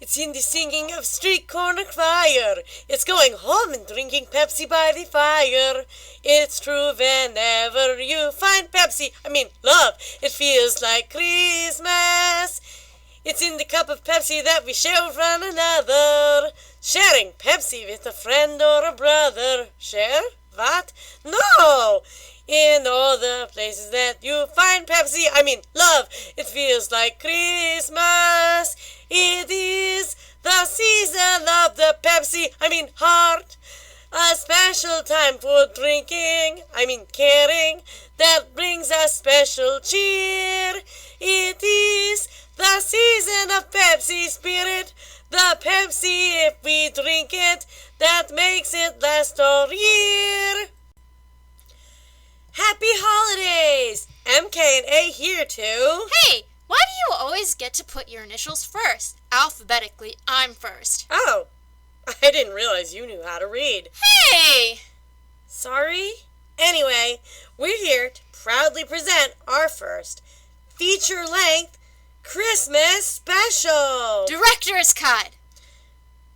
It's in the singing of street corner choir. It's going home and drinking Pepsi by the fire. It's true whenever you find love, it feels like Christmas. It's in the cup of Pepsi that we share with one another. Sharing Pepsi with a friend or a brother. Share? What? No! In all the places that you find Pepsi, love, it feels like Christmas. It is the season of the heart. A special time for drinking, caring, that brings a special cheer. It is the season of Pepsi spirit. The Pepsi, if we drink it, that makes it last all year. Happy holidays! MK and A here too. Hey, why do you always get to put your initials first? Alphabetically, I'm first. Oh, I didn't realize you knew how to read. Hey! Sorry? Anyway, we're here to proudly present our first feature-length Christmas special. Director's cut.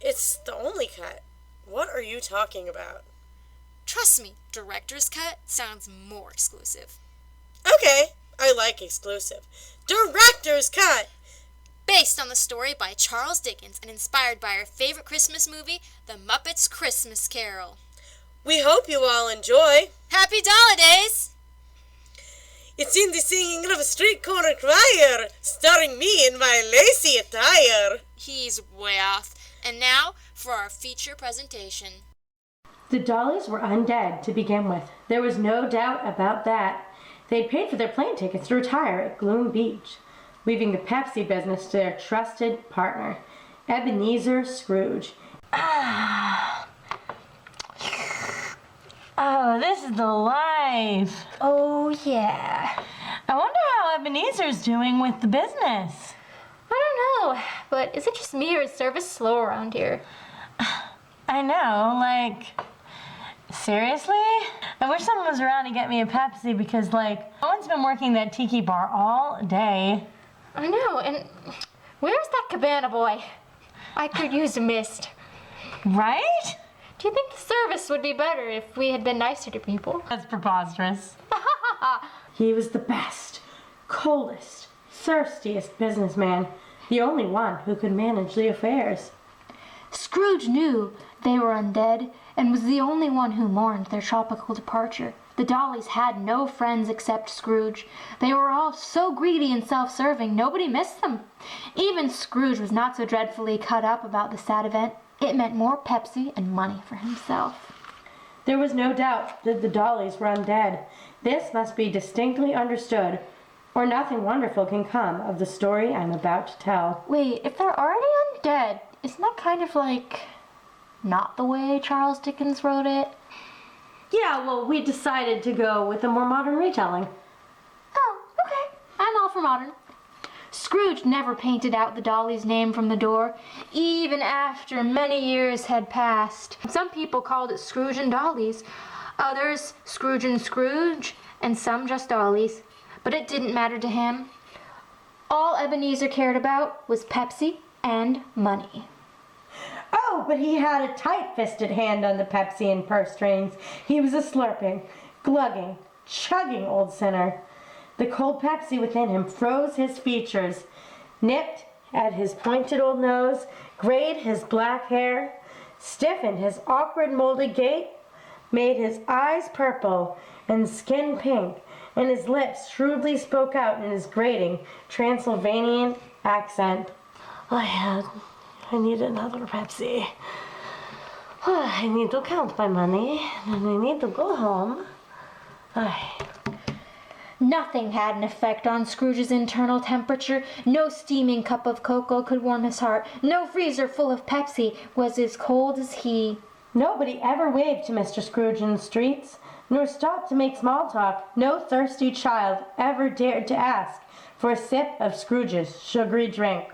It's the only cut. What are you talking about? Trust me, director's cut sounds more exclusive. Okay, I like exclusive. Director's cut! Based on the story by Charles Dickens and inspired by our favorite Christmas movie, The Muppets' Christmas Carol. We hope you all enjoy. Happy Holidays! It's in the singing of a street corner choir, starring me in my lacy attire. He's way off. And now for our feature presentation. The Dollies were undead to begin with. There was no doubt about that. They'd paid for their plane tickets to retire at Gloom Beach, leaving the Pepsi business to their trusted partner, Ebenezer Scrooge. Oh, this is the life. Oh, yeah. I wonder how Ebenezer's doing with the business. I don't know, but is it just me or is service slow around here? I know, seriously? I wish someone was around to get me a Pepsi because, no one's been working that tiki bar all day. I know, and where's that cabana boy? I could use a mist. Right? Do you think the service would be better if we had been nicer to people? That's preposterous. He was the best, coldest, thirstiest businessman, the only one who could manage the affairs. Scrooge knew they were undead and was the only one who mourned their tropical departure. The Dollies had no friends except Scrooge. They were all so greedy and self-serving, nobody missed them. Even Scrooge was not so dreadfully cut up about the sad event. It meant more Pepsi and money for himself. There was no doubt that the Dollies were undead. This must be distinctly understood, or nothing wonderful can come of the story I'm about to tell. Wait, if they're already undead, isn't that kind of not the way Charles Dickens wrote it? Yeah, well, we decided to go with a more modern retelling. Oh, okay. I'm all for modern. Scrooge never painted out the Dolly's name from the door, even after many years had passed. Some people called it Scrooge and Dolly's, others Scrooge and Scrooge, and some just Dolly's. But it didn't matter to him. All Ebenezer cared about was Pepsi and money. Oh, but he had a tight-fisted hand on the Pepsi and purse strings. He was a slurping, glugging, chugging old sinner. The cold Pepsi within him froze his features, nipped at his pointed old nose, grayed his black hair, stiffened his awkward moldy gait, made his eyes purple and skin pink, and his lips shrewdly spoke out in his grating Transylvanian accent. I need another Pepsi. I need to count my money, and I need to go home. Nothing had an effect on Scrooge's internal temperature. No steaming cup of cocoa could warm his heart. No freezer full of Pepsi was as cold as he. Nobody ever waved to Mr. Scrooge in the streets, nor stopped to make small talk. No thirsty child ever dared to ask for a sip of Scrooge's sugary drink.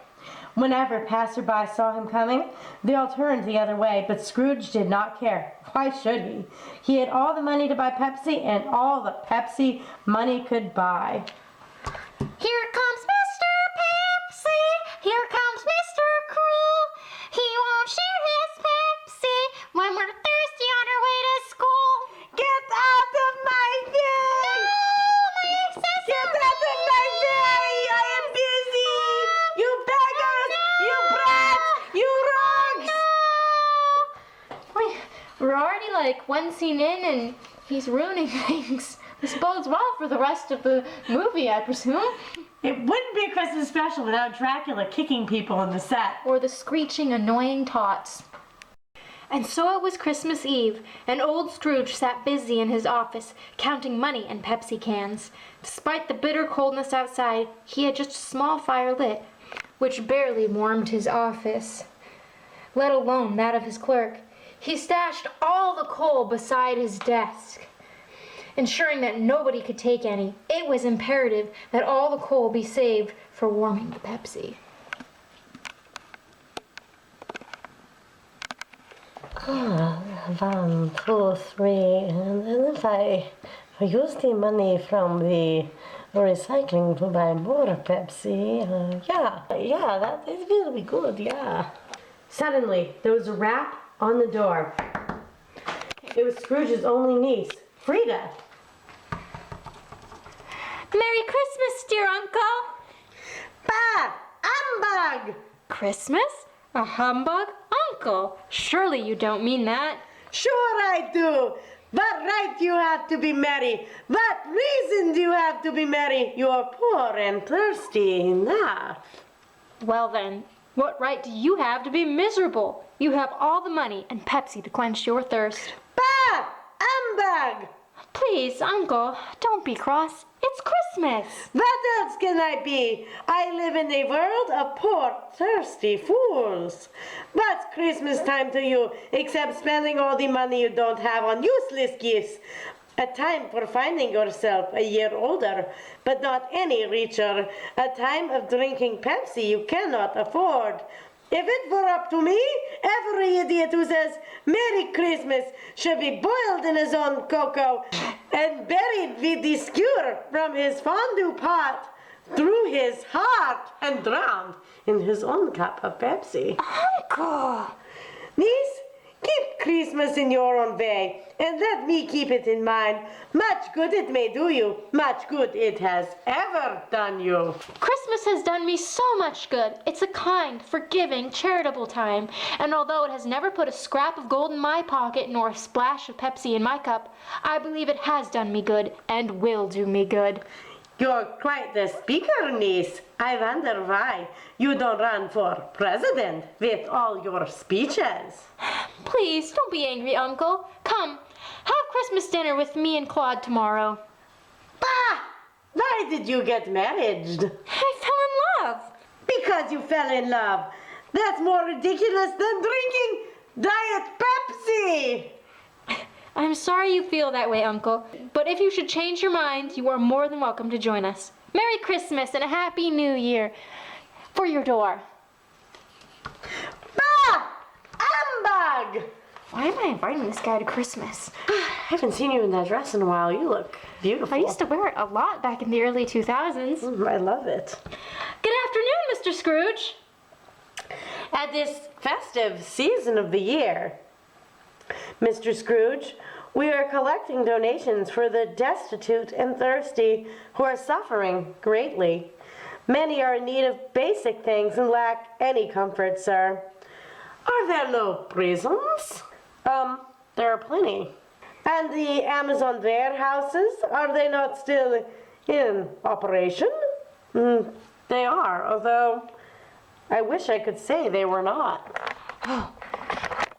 Whenever passerby saw him coming, they all turned the other way, but Scrooge did not care. Why should he? He had all the money to buy Pepsi and all the Pepsi money could buy. Here comes Mr. Pepsi! Here comes Mr. Cruel! like one scene in and he's ruining things. This bodes well for the rest of the movie, I presume. It wouldn't be a Christmas special without Dracula kicking people on the set. Or the screeching, annoying tots. And so it was Christmas Eve, and old Scrooge sat busy in his office, counting money and Pepsi cans. Despite the bitter coldness outside, he had just a small fire lit, which barely warmed his office, let alone that of his clerk. He stashed all the coal beside his desk, ensuring that nobody could take any. It was imperative that all the coal be saved for warming the Pepsi. 1, 2, 3, and then if I use the money from the recycling to buy more Pepsi, that it will be good, yeah. Suddenly, there was a rap on the door. It was Scrooge's only niece, Frida. Merry Christmas, dear uncle. Bah! Humbug! Christmas? A humbug? Uncle, surely you don't mean that. Sure I do. What right you have to be merry? What reason do you have to be merry? You are poor and thirsty enough. Well then, what right do you have to be miserable? You have all the money and Pepsi to quench your thirst. Bah! Humbug! Please, Uncle, don't be cross. It's Christmas. What else can I be? I live in a world of poor, thirsty fools. What's Christmas time to you, except spending all the money you don't have on useless gifts? A time for finding yourself a year older, but not any richer. A time of drinking Pepsi you cannot afford. If it were up to me, every idiot who says Merry Christmas should be boiled in his own cocoa and buried with the skewer from his fondue pot through his heart and drowned in his own cup of Pepsi. Uncle! Niece, keep Christmas in your own way, and let me keep it in mind. Much good it may do you, much good it has ever done you. Christmas has done me so much good. It's a kind, forgiving, charitable time. And although it has never put a scrap of gold in my pocket nor a splash of Pepsi in my cup, I believe it has done me good and will do me good. You're quite the speaker, niece. I wonder why you don't run for president with all your speeches. Please, don't be angry, Uncle. Come, have Christmas dinner with me and Claude tomorrow. Bah! Why did you get married? I fell in love. Because you fell in love. That's more ridiculous than drinking Diet Pepsi. I'm sorry you feel that way, Uncle. But if you should change your mind, you are more than welcome to join us. Merry Christmas and a Happy New Year for your door. Bah! Humbug! Why am I inviting this guy to Christmas? I haven't seen you in that dress in a while. You look beautiful. I used to wear it a lot back in the early 2000s. I love it. Good afternoon, Mr. Scrooge. At this festive season of the year, Mr. Scrooge, we are collecting donations for the destitute and thirsty who are suffering greatly. Many are in need of basic things and lack any comfort, sir. Are there no prisons? There are plenty. And the Amazon warehouses, are they not still in operation? They are, although I wish I could say they were not. Oh,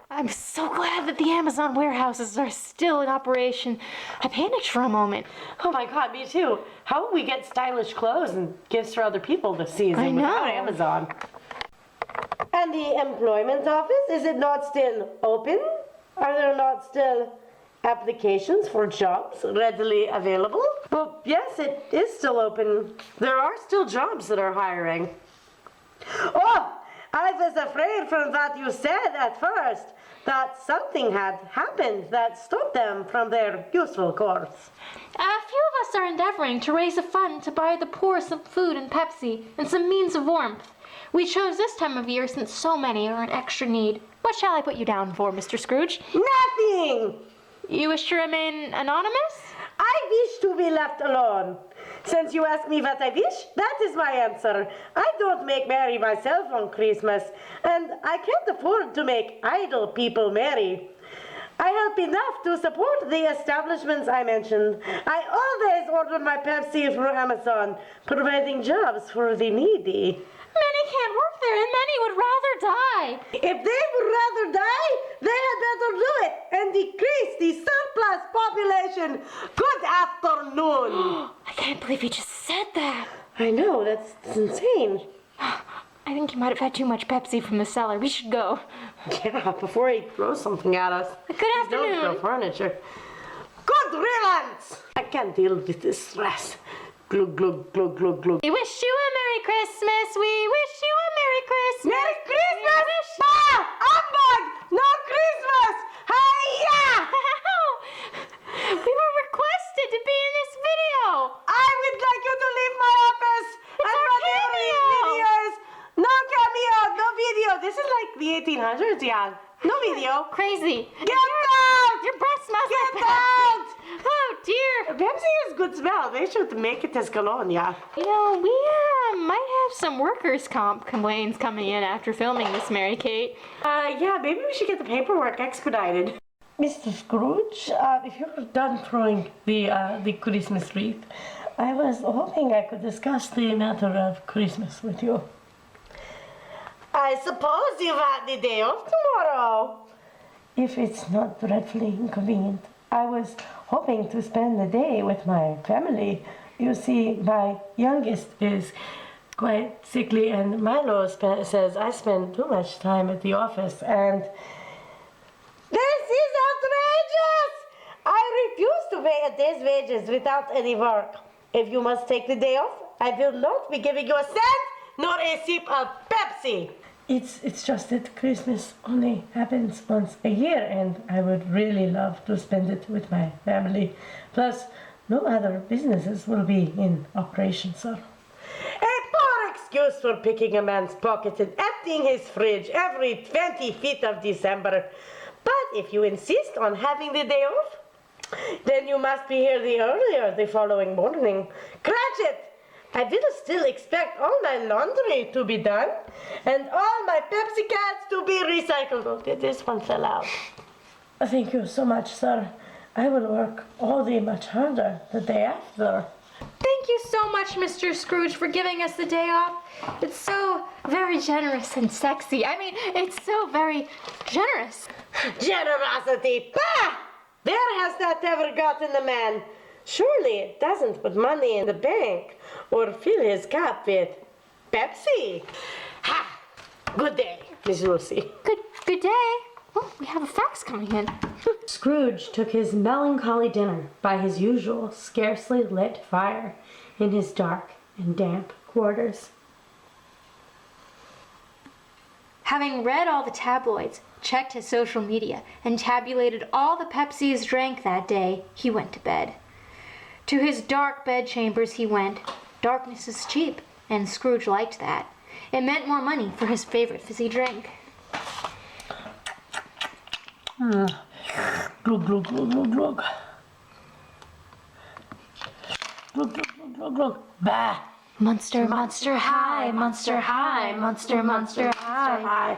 I'm so glad that the Amazon warehouses are still in operation. I panicked for a moment. Oh my God, me too. How will we get stylish clothes and gifts for other people this season I know. without Amazon? And the employment office, is it not still open? Are there not still applications for jobs readily available? Well, yes, it is still open. There are still jobs that are hiring. Oh, I was afraid from what you said at first that something had happened that stopped them from their useful course. A few of us are endeavoring to raise a fund to buy the poor some food and Pepsi and some means of warmth. We chose this time of year since so many are in extra need. What shall I put you down for, Mr. Scrooge? Nothing! You wish to remain anonymous? I wish to be left alone. Since you ask me what I wish, that is my answer. I don't make merry myself on Christmas, and I can't afford to make idle people merry. I help enough to support the establishments I mentioned. I always order my Pepsi through Amazon, providing jobs for the needy. Many can't work there, and many would rather die. If they would rather die, they had better do it and decrease the surplus population. Good afternoon. I can't believe he just said that. I know, that's insane. I think he might have had too much Pepsi from the cellar. We should go. Yeah, before he throws something at us. Good afternoon. Don't throw furniture. Good riddance! I can't deal with this stress. Glug, glug, glug, glug, glug. We wish you a Merry Christmas. We wish you a Merry Christmas. Merry Christmas! Ah! Humbug! No Christmas! Hiya! We were requested to be in this video. I would like you to leave my office. It's and our whatever cameo. this video is. No cameo, no video. This is like the 1800s, yeah. No video. Crazy. Get out! Your breath smells Get like Pepsi. out! Oh dear. Pepsi is good smell. They should make it as cologne, yeah. You know, we might have some workers' comp complaints coming in after filming this, Mary Kate. Yeah, maybe we should get the paperwork expedited. Mr. Scrooge, if you're done throwing the Christmas wreath, I was hoping I could discuss the matter of Christmas with you. I suppose you want the day off tomorrow. If it's not dreadfully inconvenient, I was hoping to spend the day with my family. You see, my youngest is quite sickly, and Milo says I spend too much time at the office, and this is outrageous! I refuse to pay a day's wages without any work. If you must take the day off, I will not be giving you a cent nor a sip of Pepsi. It's just that Christmas only happens once a year, and I would really love to spend it with my family. Plus, no other businesses will be in operation, sir. A poor excuse for picking a man's pockets and emptying his fridge every 25th of December. But if you insist on having the day off, then you must be here the earlier the following morning. Cratchit! I will still expect all my laundry to be done and all my Pepsi cans to be recycled. Oh, this one fell out. Thank you so much, sir. I will work all the much harder the day after. Thank you so much, Mr. Scrooge, for giving us the day off. It's so very generous and sexy. I mean, it's so very generous. Generosity! Bah! Where has that ever gotten a man? Surely it doesn't put money in the bank or fill his cup with Pepsi. Ha! Good day, Miss Lucy. Good day. Oh, we have a fax coming in. Scrooge took his melancholy dinner by his usual scarcely lit fire in his dark and damp quarters. Having read all the tabloids, checked his social media, and tabulated all the Pepsis drank that day, he went to bed. To his dark bedchambers he went. Darkness is cheap, and Scrooge liked that. It meant more money for his favorite fizzy drink. Glug, glug, glug, glug, glug. Glug, glug, glug, glug, glug. Bah! Monster, monster high, monster high, monster, monster high.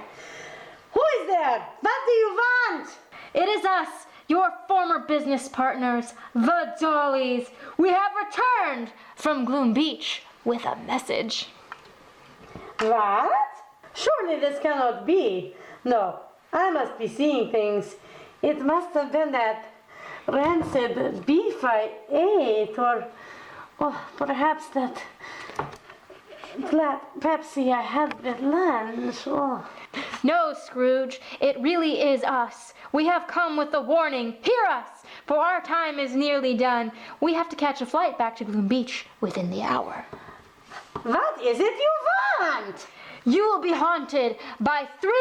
Who is there? What do you want? It is us, your former business partners, the Dollies. We have returned from Gloom Beach with a message. What? Surely this cannot be. No, I must be seeing things. It must have been that rancid beef I ate, or perhaps that flat Pepsi I had at lunch. Oh. No, Scrooge, it really is us. We have come with a warning. Hear us, for our time is nearly done. We have to catch a flight back to Gloom Beach within the hour. What is it you want? You will be haunted by 3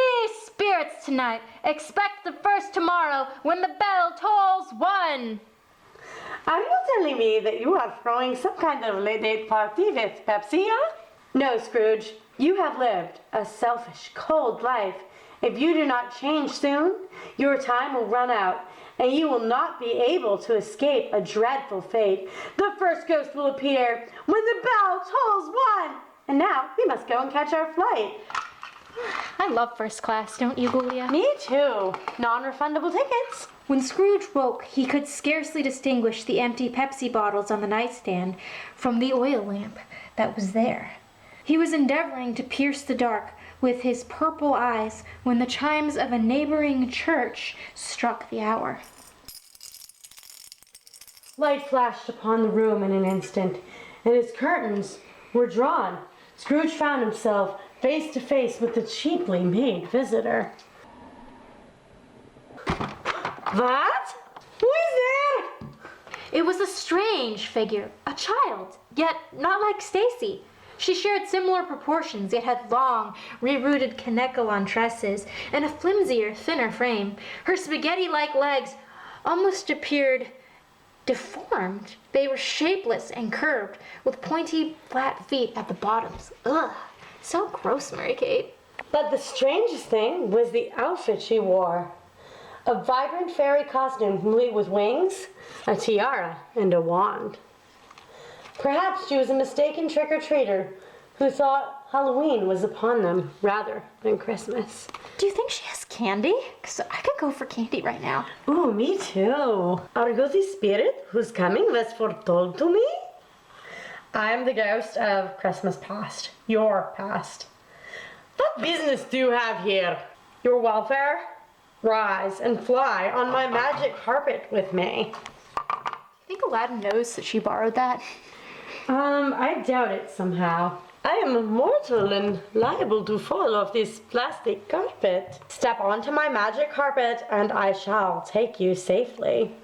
spirits tonight. Expect the first tomorrow when the bell tolls 1. Are you telling me that you are throwing some kind of late-date party with Pepsi, huh? No, Scrooge. You have lived a selfish, cold life. If you do not change soon, your time will run out, and you will not be able to escape a dreadful fate. The first ghost will appear when the bell tolls 1. And now we must go and catch our flight. I love first class, don't you, Julia? Me too. Non-refundable tickets. When Scrooge woke, he could scarcely distinguish the empty Pepsi bottles on the nightstand from the oil lamp that was there. He was endeavoring to pierce the dark with his purple eyes when the chimes of a neighboring church struck the hour. Light flashed upon the room in an instant, and its curtains were drawn. Scrooge found himself face to face with the cheaply made visitor. What? Who is there? It was a strange figure, a child, yet not like Stacy. She shared similar proportions, yet had long, rerouted canicle on tresses and a flimsier, thinner frame. Her spaghetti-like legs almost appeared deformed. They were shapeless and curved, with pointy, flat feet at the bottoms. Ugh, so gross, Mary-Kate. But the strangest thing was the outfit she wore. A vibrant fairy costume complete with wings, a tiara, and a wand. Perhaps she was a mistaken trick-or-treater who thought Halloween was upon them rather than Christmas. Do you think she has candy? 'Cause I could go for candy right now. Ooh, me too. Are you the spirit whose coming was foretold to me? I am the ghost of Christmas past, your past. What business do you have here? Your welfare? Rise and fly on my magic carpet with me. You think Aladdin knows that she borrowed that? I doubt it somehow. I am mortal and liable to fall off this plastic carpet. Step onto my magic carpet and I shall take you safely.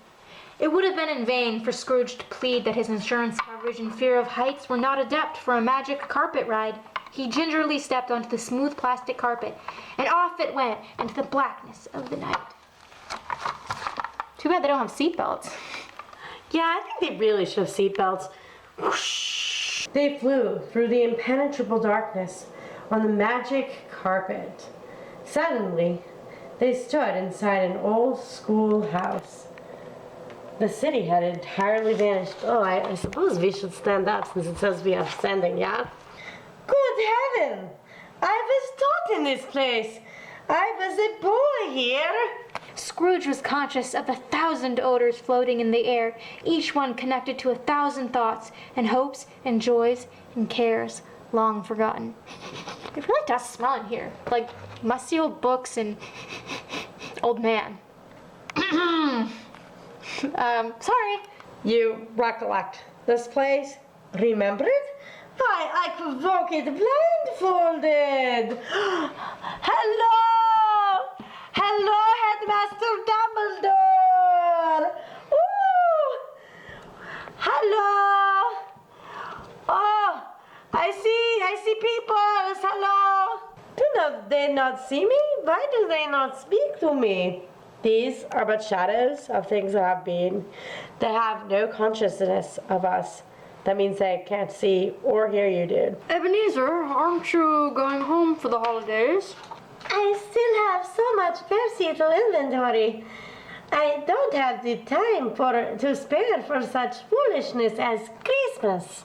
It would have been in vain for Scrooge to plead that his insurance coverage and fear of heights were not adept for a magic carpet ride. He gingerly stepped onto the smooth plastic carpet, and off it went into the blackness of the night. Too bad they don't have seatbelts. Yeah, I think they really should have seatbelts. Whoosh. They flew through the impenetrable darkness on the magic carpet. Suddenly, they stood inside an old school house. The city had entirely vanished. Oh, I suppose we should stand up since it says we are standing, yeah? Good heaven! I was taught in this place. I was a boy here. Scrooge was conscious of 1,000 odors floating in the air, each one connected to 1,000 thoughts and hopes and joys and cares long forgotten. It really does smell in here, like musty old books and old man. Sorry. You recollect this place? Remember it? Why, I could walk it blindfolded. Hello! Hello, Headmaster Dumbledore! Ooh! Hello! Oh, I see people. Hello! They not see me? Why do they not speak to me? These are but shadows of things that have been. They have no consciousness of us. That means they can't see or hear you, dude. Ebenezer, aren't you going home for the holidays? I still have so much Pepsi to inventory. I don't have the time to spare for such foolishness as Christmas.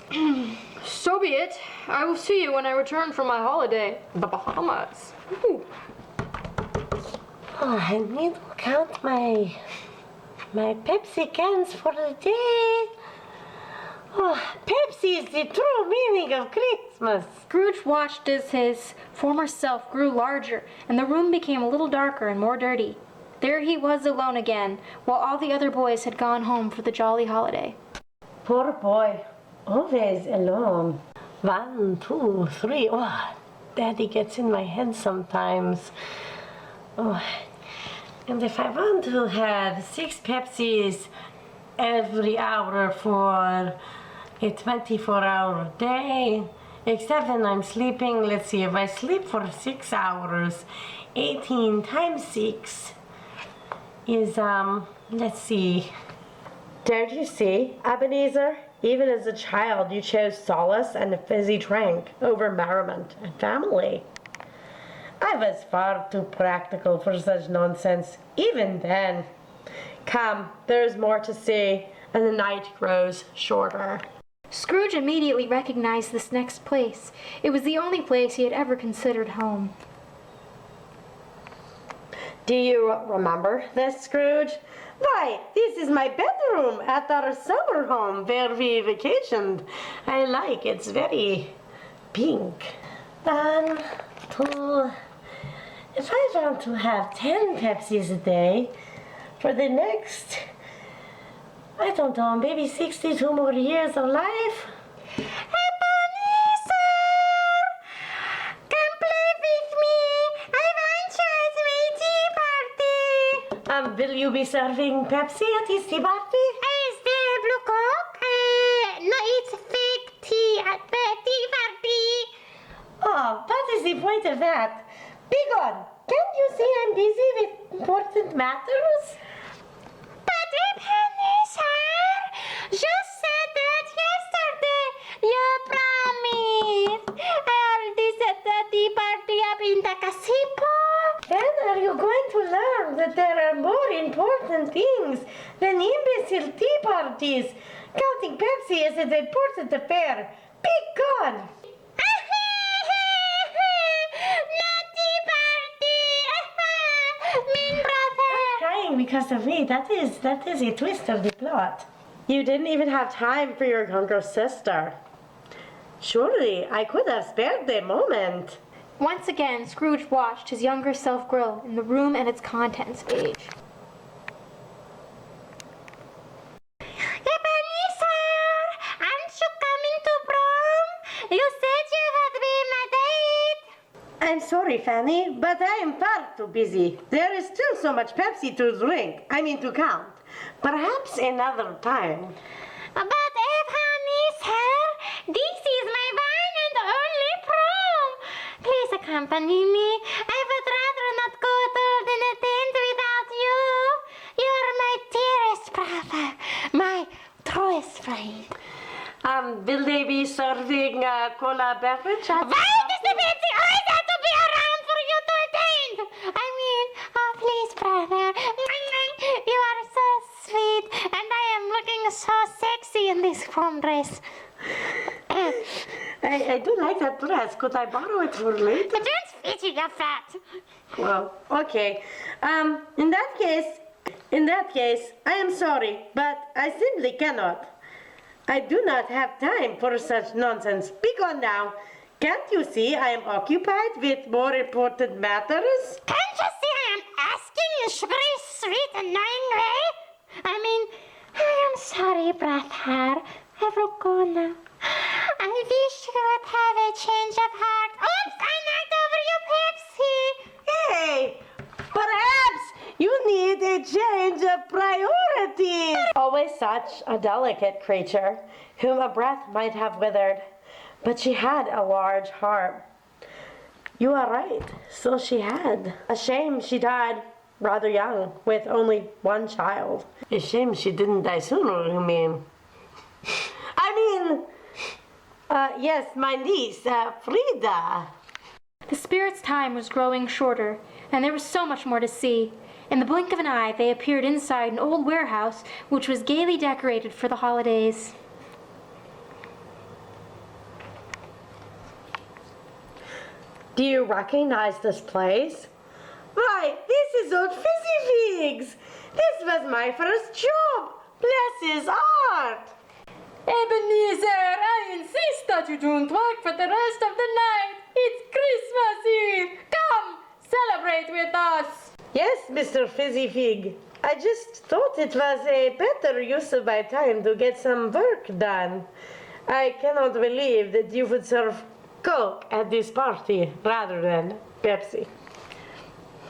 So be it. I will see you when I return from my holiday, the Bahamas. Ooh. Oh, I need to count my Pepsi cans for the day. Oh, Pepsi is the true meaning of Christmas. Scrooge watched as his former self grew larger, and the room became a little darker and more dirty. There he was alone again, while all the other boys had gone home for the jolly holiday. Poor boy, always alone. 1, 2, 3. Oh, Daddy gets in my head sometimes. Oh, and if I want to have 6 Pepsis every hour for a 24-hour day, except when I'm sleeping, let's see, if I sleep for 6 hours, 18 times 6 is, let's see. Don't you see, Ebenezer? Even as a child, you chose solace and a fizzy drink over merriment and family. I was far too practical for such nonsense, even then. Come, there's more to see, and the night grows shorter. Scrooge immediately recognized this next place. It was the only place he had ever considered home. Do you remember this, Scrooge? Why, this is my bedroom at our summer home where we vacationed. I like it's very pink. 1, 2. If I want to have 10 Pepsis a day for the next, I don't know, maybe 62 more years of life. Ebenezer! Come play with me. I want to have my tea party. Will you be serving Pepsi at his tea party? Is there blue coke? No, it's fake tea at the tea party. Oh, what is the point of that? Be gone. Can't you see I'm busy with important matters? But Ebenezer, you said that yesterday. You promised. I already set the tea party up in the gazebo. When are you going to learn that there are more important things than imbecile tea parties? Counting Pepsi is an important affair. Be gone. Crying because of me. That is a twist of the plot. You didn't even have time for your younger sister. Surely I could have spared the moment. Once again, Scrooge watched his younger self grow in the room and its contents page. Ebenezer, aren't you coming to prom? You said you had been a date. I'm sorry, Fanny, but I am far too busy. There is still so much Pepsi to drink. To count. Perhaps another time. But Ebenezer, this is my one and only prom. Please accompany me. I would rather not go to the tent without you. You are my dearest brother, my truest friend. Will they be serving cola beverage? Why does the Pepsi always have to be around for you to attend? Oh please, brother. You are so sweet, and I am looking so sexy in this prom dress. I do like that dress. Could I borrow it for later? Don't fit you, you're fat. Well, okay. In that case, I am sorry, but I simply cannot. I do not have time for such nonsense. Be gone now. Can't you see I am occupied with more important matters? Can't you see I am asking in sugary, sweet, annoying way? I am sorry, brother. I will go now. I wish you would have a change of heart. Oops, I knocked over your Pepsi. Hey, perhaps you need a change of priorities. Always such a delicate creature, whom a breath might have withered, but she had a large heart. You are right, so she had. A shame she died rather young, with only one child. A shame she didn't die sooner, you mean? Yes, my niece, Frida. The spirit's time was growing shorter, and there was so much more to see. In the blink of an eye, they appeared inside an old warehouse, which was gaily decorated for the holidays. Do you recognize this place? Why, this is old Fizzy Figs. This was my first job. Bless his heart. Ebenezer, I insist that you don't work for the rest of the night. It's Christmas Eve. Come, celebrate with us. Yes, Mr. Fizzy Fig. I just thought it was a better use of my time to get some work done. I cannot believe that you would serve Coke at this party rather than Pepsi.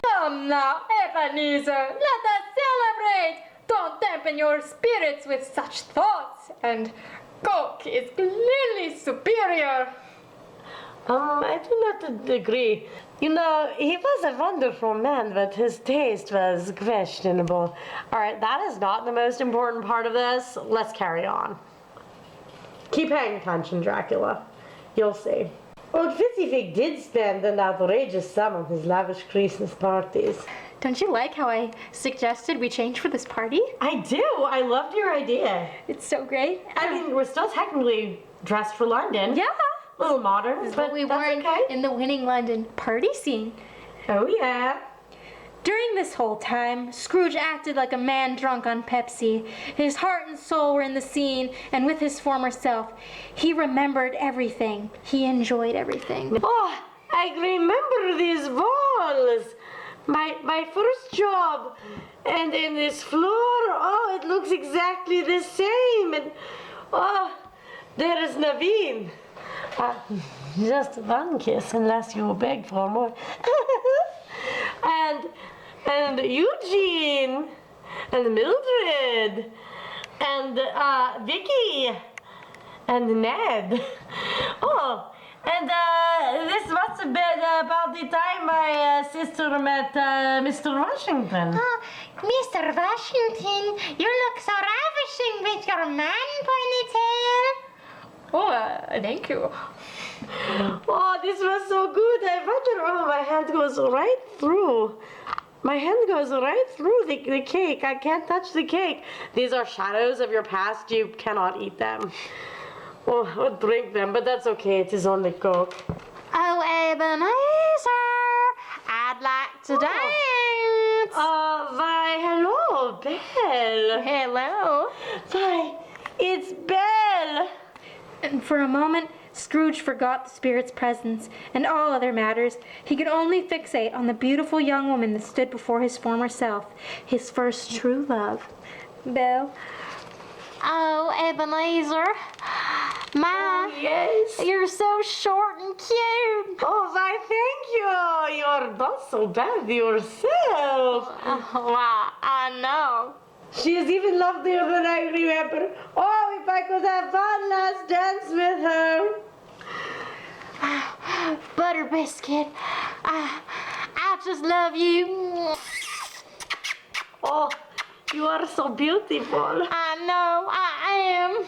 Come now, Ebenezer, let us celebrate. Don't dampen your spirits with such thoughts, and Coke is clearly superior. I do not agree. You know, he was a wonderful man, but his taste was questionable. All right, that is not the most important part of this. Let's carry on. Keep paying attention, Dracula. You'll see. Old Fizzy Fig did spend an outrageous sum on his lavish Christmas parties. Don't you like how I suggested we change for this party? I do. I loved your idea. It's so great. We're still technically dressed for London. Yeah. A little modern, But we weren't okay. in the winning London party scene. Oh, yeah. During this whole time, Scrooge acted like a man drunk on Pepsi. His heart and soul were in the scene, and with his former self, he remembered everything. He enjoyed everything. Oh, I remember these walls. My first job. And in this floor, oh, it looks exactly the same. And, oh, there is Naveen. Just one kiss, unless you beg for more. and Eugene, and Mildred, and Vicky, and Ned. Oh, and this must have been about the time my sister met Mr. Washington. Oh, Mr. Washington, you look so ravishing with your man ponytail. Oh, thank you. Oh, this was so good. I wonder, oh, my hand goes right through. My hand goes right through the cake. I can't touch the cake. These are shadows of your past. You cannot eat them. Oh, or drink them, but that's okay. It is only Coke. Oh, Ebenezer, I'd like to dance. Why, hello, Belle. Hello. Why, it's Belle. And for a moment, Scrooge forgot the spirit's presence and all other matters. He could only fixate on the beautiful young woman that stood before his former self, his first true love. Belle. Oh, Ebenezer. Oh, yes. You're so short and cute. Oh, why, thank you. You're not so bad yourself. Wow, I know. She is even lovelier than I remember. Oh, if I could have one last dance with her. Butter biscuit, I just love you. Oh, you are so beautiful. I know, I am.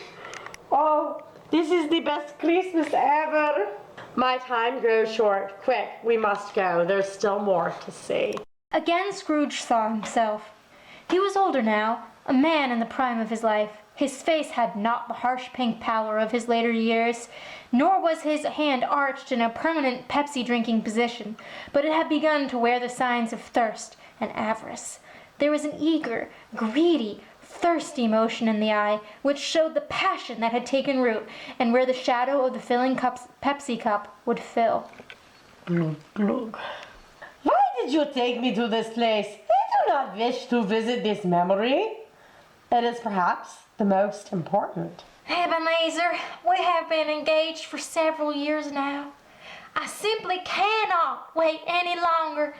Oh, this is the best Christmas ever. My time grows short. Quick, we must go. There's still more to see. Again, Scrooge saw himself. He was older now, a man in the prime of his life. His face had not the harsh pink pallor of his later years, nor was his hand arched in a permanent Pepsi-drinking position, but it had begun to wear the signs of thirst and avarice. There was an eager, greedy, thirsty motion in the eye, which showed the passion that had taken root, and where the shadow of the filling Pepsi cup would fill. Glug, glug. Why did you take me to this place? I do not wish to visit this memory. It is perhaps the most important. Ebenezer, we have been engaged for several years now. I simply cannot wait any longer.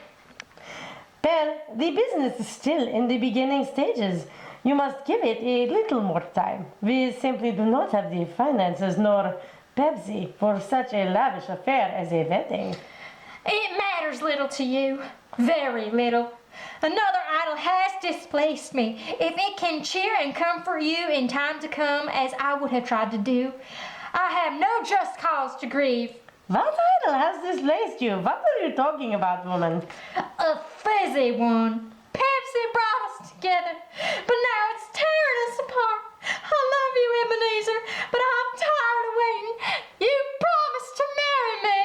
Belle, the business is still in the beginning stages. You must give it a little more time. We simply do not have the finances nor Pepsi for such a lavish affair as a wedding. It matters little to you. Very little. Another idol has displaced me. If it can cheer and comfort you in time to come, as I would have tried to do, I have no just cause to grieve. What idol has displaced you? What are you talking about, woman? A fizzy one. Pepsi brought us together, but now it's tearing us apart. I love you, Ebenezer, but I'm tired of waiting. You promised to marry me.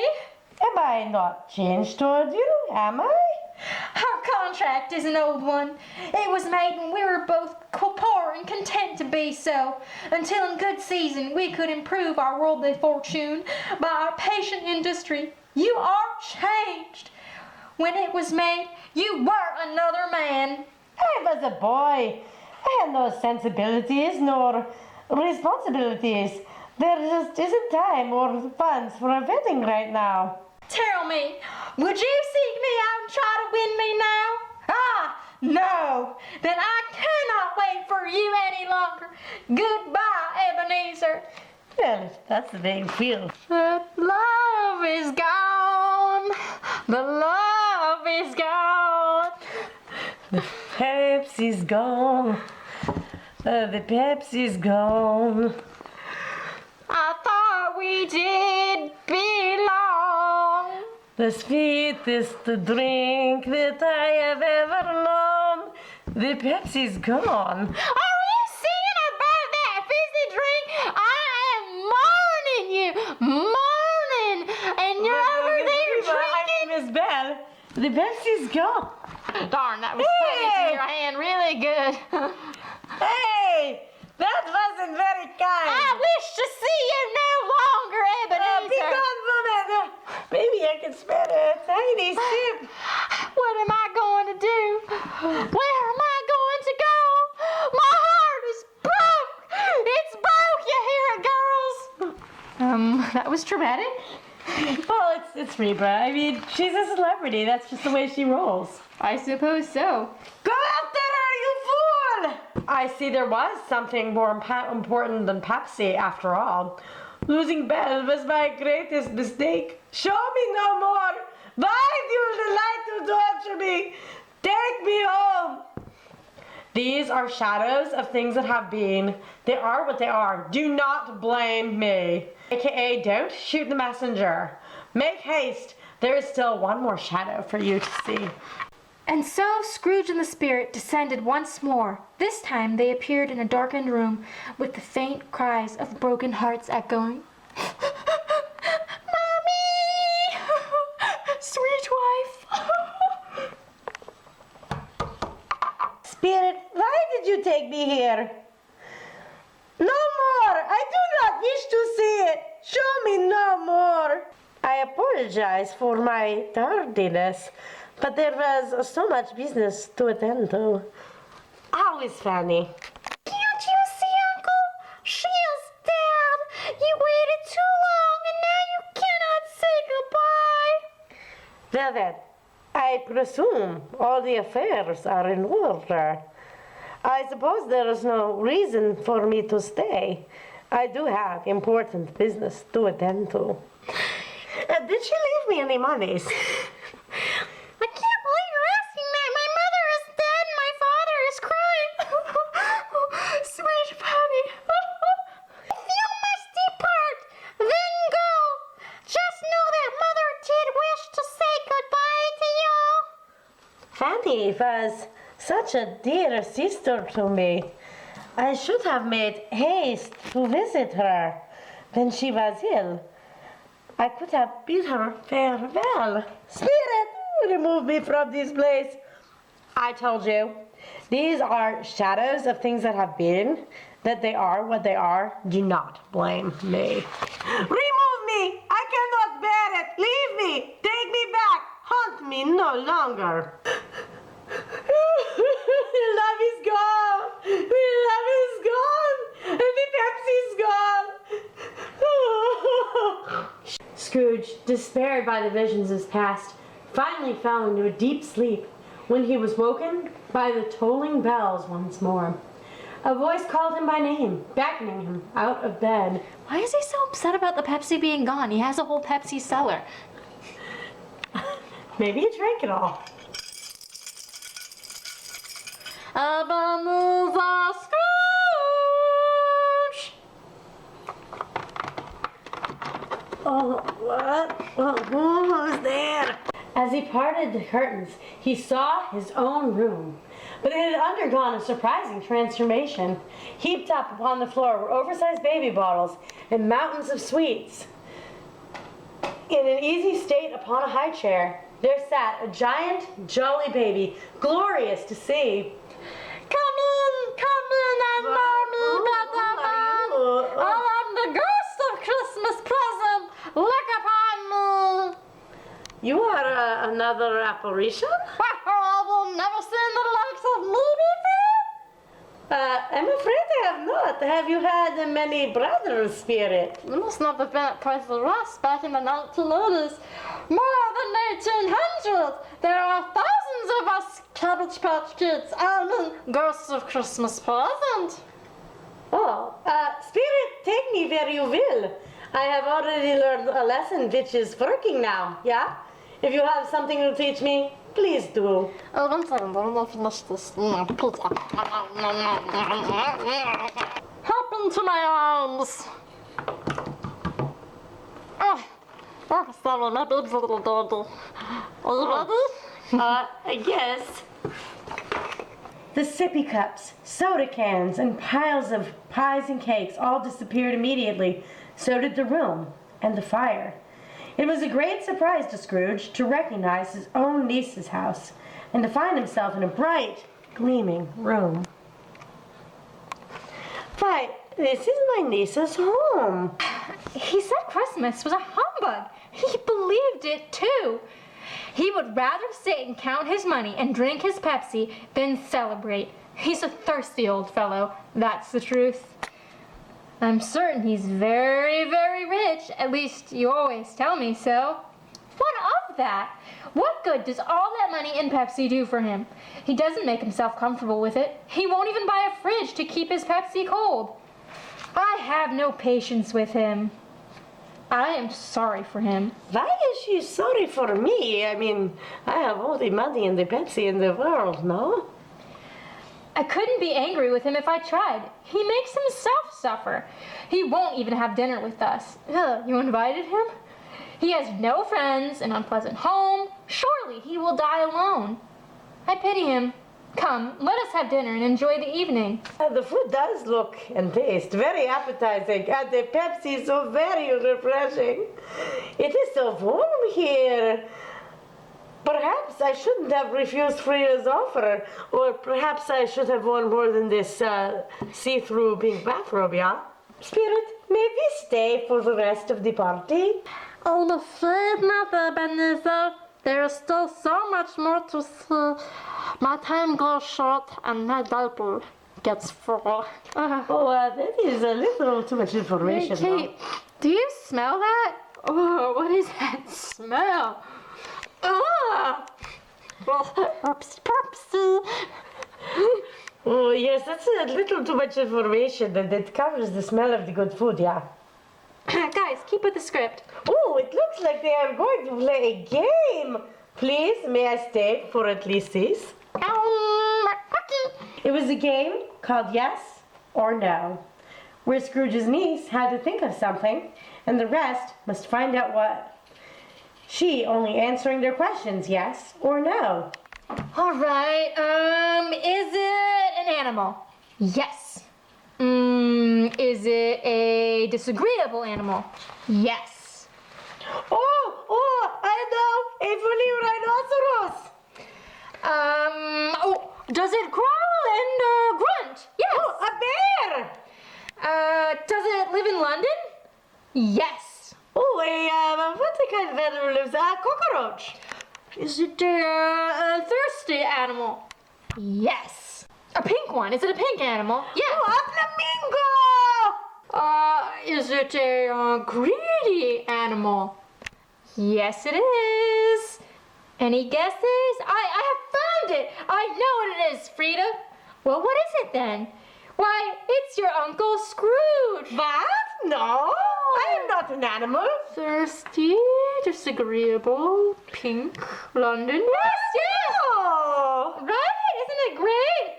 Am I not changed toward you? Am I? Our contract is an old one. It was made when we were both poor and content to be so, until in good season we could improve our worldly fortune by our patient industry. You are changed. When it was made, you were another man. I was a boy. I had no sensibilities nor responsibilities. There just isn't time or funds for a wedding right now. Tell me, would you seek me out and try to win me now? Ah, no. Then I cannot wait for you any longer. Goodbye, Ebenezer. Well, if that's the way you feel. The love is gone. The love is gone. The Pepsi's gone. The Pepsi's gone. I thought we did belong. The sweetest drink that I have ever known. The Pepsi's gone. Are you singing about that fizzy drink? I am mourning you, mourning, and you're over there drinking. Miss Belle, the Pepsi's gone. Darn, that was cutting to your hand really good. Hey, that wasn't very kind. I wish to see you no longer, Be Ebenezer. gone, woman. Maybe I can spare a tiny sip. What am I going to do? Where am I going to go? My heart is broke. It's broke, you hear it, girls? That was traumatic. Well, it's Reba. I mean, she's a celebrity. That's just the way she rolls. I suppose so. Go after her, you fool! I see there was something more important than Pepsi, after all. Losing Belle was my greatest mistake. Show me no more. Why do you delight to torture me? Take me home. These are shadows of things that have been. They are what they are. Do not blame me. AKA, don't shoot the messenger. Make haste. There is still one more shadow for you to see. And so Scrooge and the spirit descended once more. This time they appeared in a darkened room with the faint cries of broken hearts echoing. Mommy! Sweet wife! Spirit, why did you take me here? No more! I do not wish to see it! Show me no more! I apologize for my tardiness, but there was so much business to attend to. How is Fanny? Can't you see, Uncle? She is dead. You waited too long and now you cannot say goodbye. Well then, I presume all the affairs are in order. I suppose there is no reason for me to stay. I do have important business to attend to. Did she leave me any monies? I can't believe you're asking that. My mother is dead and my father is crying. Sweet Fanny. If you must depart, then go. Just know that Mother did wish to say goodbye to you. Fanny was such a dear sister to me. I should have made haste to visit her when she was ill. I could have bid her farewell. Spirit, remove me from this place. I told you, these are shadows of things that have been, that they are what they are. Do not blame me. Remove me! I cannot bear it! Leave me! Take me back! Haunt me no longer! Love is gone! My love is gone! And the Pepsi's gone! Scrooge, despaired by the visions of his past, finally fell into a deep sleep when he was woken by the tolling bells once more. A voice called him by name, beckoning him out of bed. Why is he so upset about the Pepsi being gone? He has a whole Pepsi cellar. Maybe he drank it all. Ebenezer Scrooge! Oh, what? Who's there? As he parted the curtains, he saw his own room. But it had undergone a surprising transformation. Heaped up upon the floor were oversized baby bottles and mountains of sweets. In an easy state upon a high chair, there sat a giant, jolly baby, glorious to see. Come in and mommy, better man. I am the ghost of Christmas present. Look upon me. You are another apparition? I will never seen the likes of me before. I'm afraid I have not. Have you had many brothers, Spirit? You must not have been at Toys R Us back in the 1980s. More than 1800. There are thousands of us Cabbage Patch Kids. I mean, ghosts of Christmas present. Oh, Spirit, take me where you will. I have already learned a lesson which is working now, yeah? If you have something to teach me, please do. Oh, one second, I'm gonna finish this pizza. Hop into my arms. Oh, sorry, my baby's a little dirty. Are you ready? I guess. The sippy cups, soda cans, and piles of pies and cakes all disappeared immediately. So did the room and the fire. It was a great surprise to Scrooge to recognize his own niece's house. and to find himself in a bright, gleaming room. Why, this is my niece's home. He said Christmas was a humbug. He believed it too. He would rather sit and count his money and drink his Pepsi than celebrate. He's a thirsty old fellow, that's the truth. I'm certain he's very, very rich. At least you always tell me so. What of that? What good does all that money in Pepsi do for him? He doesn't make himself comfortable with it. He won't even buy a fridge to keep his Pepsi cold. I have no patience with him. I am sorry for him. Why is she sorry for me? I mean, I have all the money and the Pepsi in the world, no? I couldn't be angry with him if I tried. He makes himself suffer. He won't even have dinner with us. Ugh, you invited him? He has no friends, an unpleasant home. Surely he will die alone. I pity him. Come, let us have dinner and enjoy the evening. The food does look and taste very appetizing, and the Pepsi is so very refreshing. It is so warm here. Perhaps I shouldn't have refused Frida's offer, or perhaps I should have worn more than this see-through pink bathrobe, yeah? Spirit, may we stay for the rest of the party? I'm afraid not, Ebenezer. There is still so much more to see. My time grows short and my diaper gets full. That is a little too much information. Hey, Kate, do you smell that? Oh, what is that smell? Pepsi. Oh, yes, that's a little too much information, and it covers the smell of the good food, yeah. Guys, keep with the script. Oh, it looks like they are going to play a game. Please, may I stay for at least this? It was a game called Yes or No, where Scrooge's niece had to think of something, and the rest must find out what. She only answering their questions, yes or no. All right, is it an animal? Yes. Is it a disagreeable animal? Yes. Oh, I know, a fully rhinoceros. Does it growl and grunt? Yes. Oh, a bear. Does it live in London? Yes. Oh, what kind of animal lives? A cockroach. Is it a thirsty animal? Yes. A pink one. Is it a pink animal? Yes. Oh, a flamingo. Is it a greedy animal? Yes, it is. Any guesses? I have found it. I know what it is, Frida. Well, what is it then? Why, it's your Uncle Scrooge. What? No, I am not an animal. Thirsty, disagreeable, pink, London. Yes. Oh. Right? Isn't it great?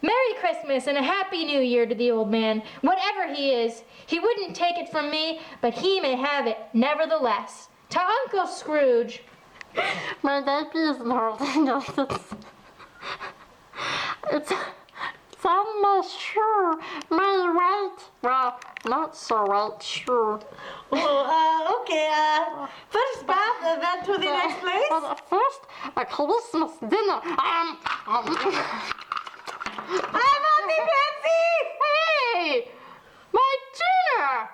Merry Christmas and a Happy New Year to the old man. Whatever he is, he wouldn't take it from me, but he may have it nevertheless. To Uncle Scrooge. My baby is holding us. It's on my shoe. My right. Well, not so right shoe. Oh, okay. First bath and then to the next place. But first, a Christmas dinner. I'm on the Pepsi. Hey! My dinner!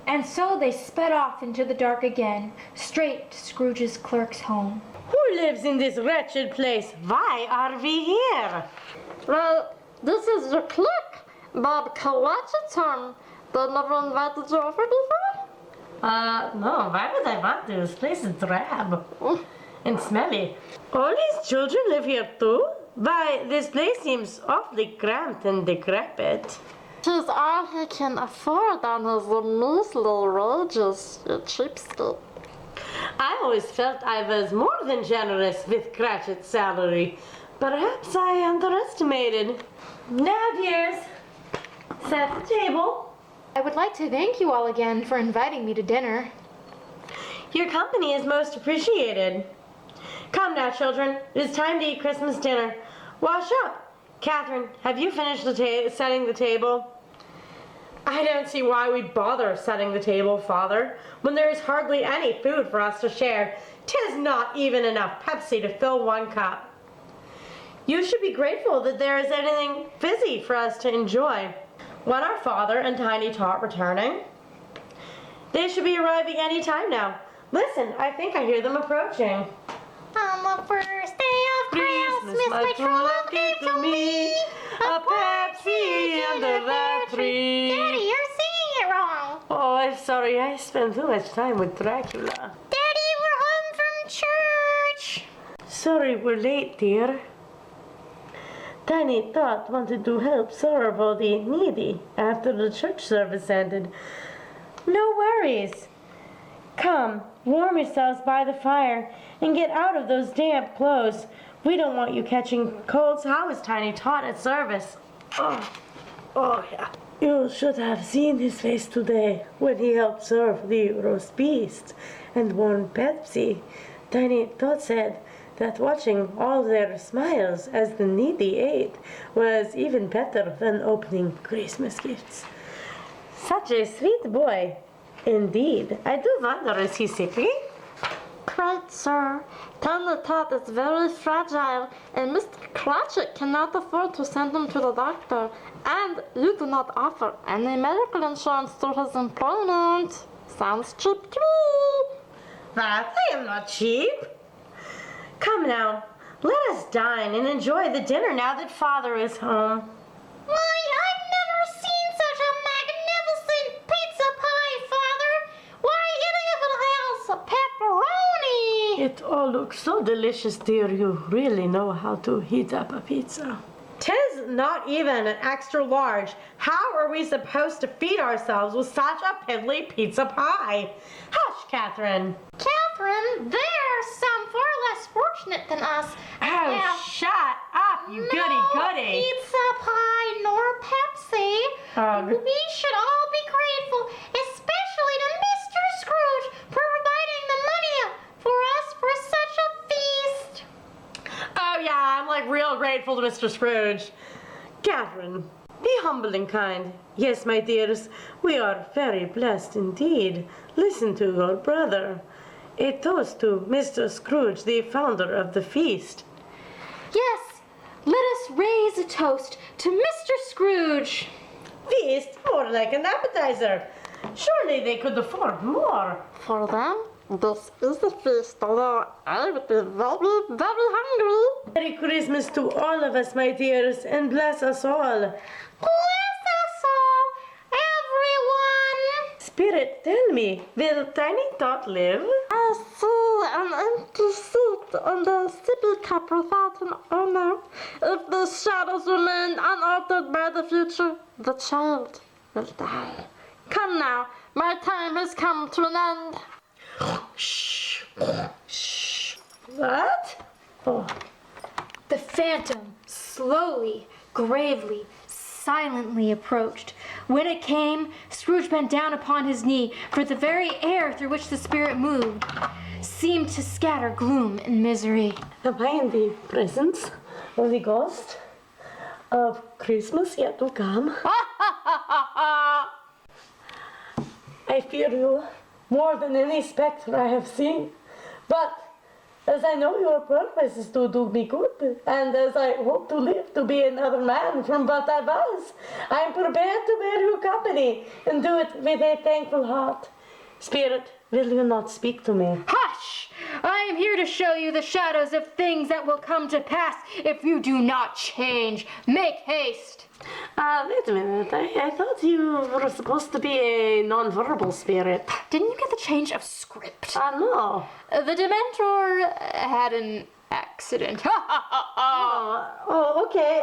And so they sped off into the dark again, straight to Scrooge's clerk's home. Who lives in this wretched place? Why are we here? Well, this is your clerk, Bob Cratchit. They never invited you over before? No, why would I want to? This place is drab and smelly. All these children live here too? Why, this place seems awfully cramped and decrepit. He's all he can afford on his measly wages, you cheapskate. I always felt I was more than generous with Cratchit's salary. Perhaps I underestimated. Now, dears, set the table. I would like to thank you all again for inviting me to dinner. Your company is most appreciated. Come now, children. It is time to eat Christmas dinner. Wash up. Catherine, have you finished setting the table? I don't see why we bother setting the table, Father, when there is hardly any food for us to share. 'Tis not even enough Pepsi to fill one cup. You should be grateful that there is anything fizzy for us to enjoy. When are Father and Tiny Tot returning? They should be arriving any time now. Listen, I think I hear them approaching. On the first day of Christmas, my true love gave to me a Pepsi under the tree. Daddy, you're singing it wrong. Oh, I'm sorry. I spent too much time with Dracula. Daddy, we're home from church. Sorry we're late, dear. Tiny Tot wanted to help serve all the needy after the church service ended. No worries. Come, warm yourselves by the fire and get out of those damp clothes. We don't want you catching colds. How is Tiny Tot at service? Oh yeah. You should have seen his face today when he helped serve the roast beast and warm Pepsi. Tiny Tot said that watching all their smiles as the needy ate was even better than opening Christmas gifts. Such a sweet boy. Indeed. I do wonder, is he sickly? Right, sir. Tiny Tot is very fragile, and Mr. Cratchit cannot afford to send him to the doctor. And you do not offer any medical insurance through his employment. Sounds cheap to me. That I am not cheap. Come now, let us dine and enjoy the dinner now that Father is home. Why, I've never seen such a magnificent pizza pie, Father. Why, it even has pepperoni. It all looks so delicious, dear. You really know how to heat up a pizza. 'Tis not even an extra large. How are we supposed to feed ourselves with such a piddly pizza pie? Hush, Catherine. Catherine, there's some far less fortunate than us. Oh, shut up, you goody-goody. Pizza pie nor Pepsi. We should all be grateful, especially to Mr. Scrooge, for providing the money for us for such a feast. Oh, yeah, I'm like real grateful to Mr. Scrooge. Catherine, be humble and kind. Yes, my dears, we are very blessed indeed. Listen to your brother. A toast to Mr. Scrooge, the founder of the feast. Yes, let us raise a toast to Mr. Scrooge. Feast? More like an appetizer. Surely they could afford more. For them, this is the feast, although I would be very, very hungry. Merry Christmas to all of us, my dears, and bless us all. Bless us all, everyone. Spirit, tell me, will Tiny Tot live? I see an empty seat on the sippy cup without an owner. If the shadows remain unaltered by the future, the child will die. Come now, my time has come to an end. Shh. Shh. What? Oh. The phantom slowly, gravely, silently approached. When it came, Scrooge bent down upon his knee, for the very air through which the spirit moved seemed to scatter gloom and misery. Am I in the presence of the ghost of Christmas yet to come? I fear you more than any spectre I have seen. But as I know your purpose is to do me good, and as I hope to live to be another man from what I was, I am prepared to bear you company and do it with a thankful heart. Spirit, will you not speak to me? Hush! I am here to show you the shadows of things that will come to pass if you do not change. Make haste! Wait a minute. I thought you were supposed to be a non-verbal spirit. Didn't you get the change of script? No. The dementor had an accident. Okay.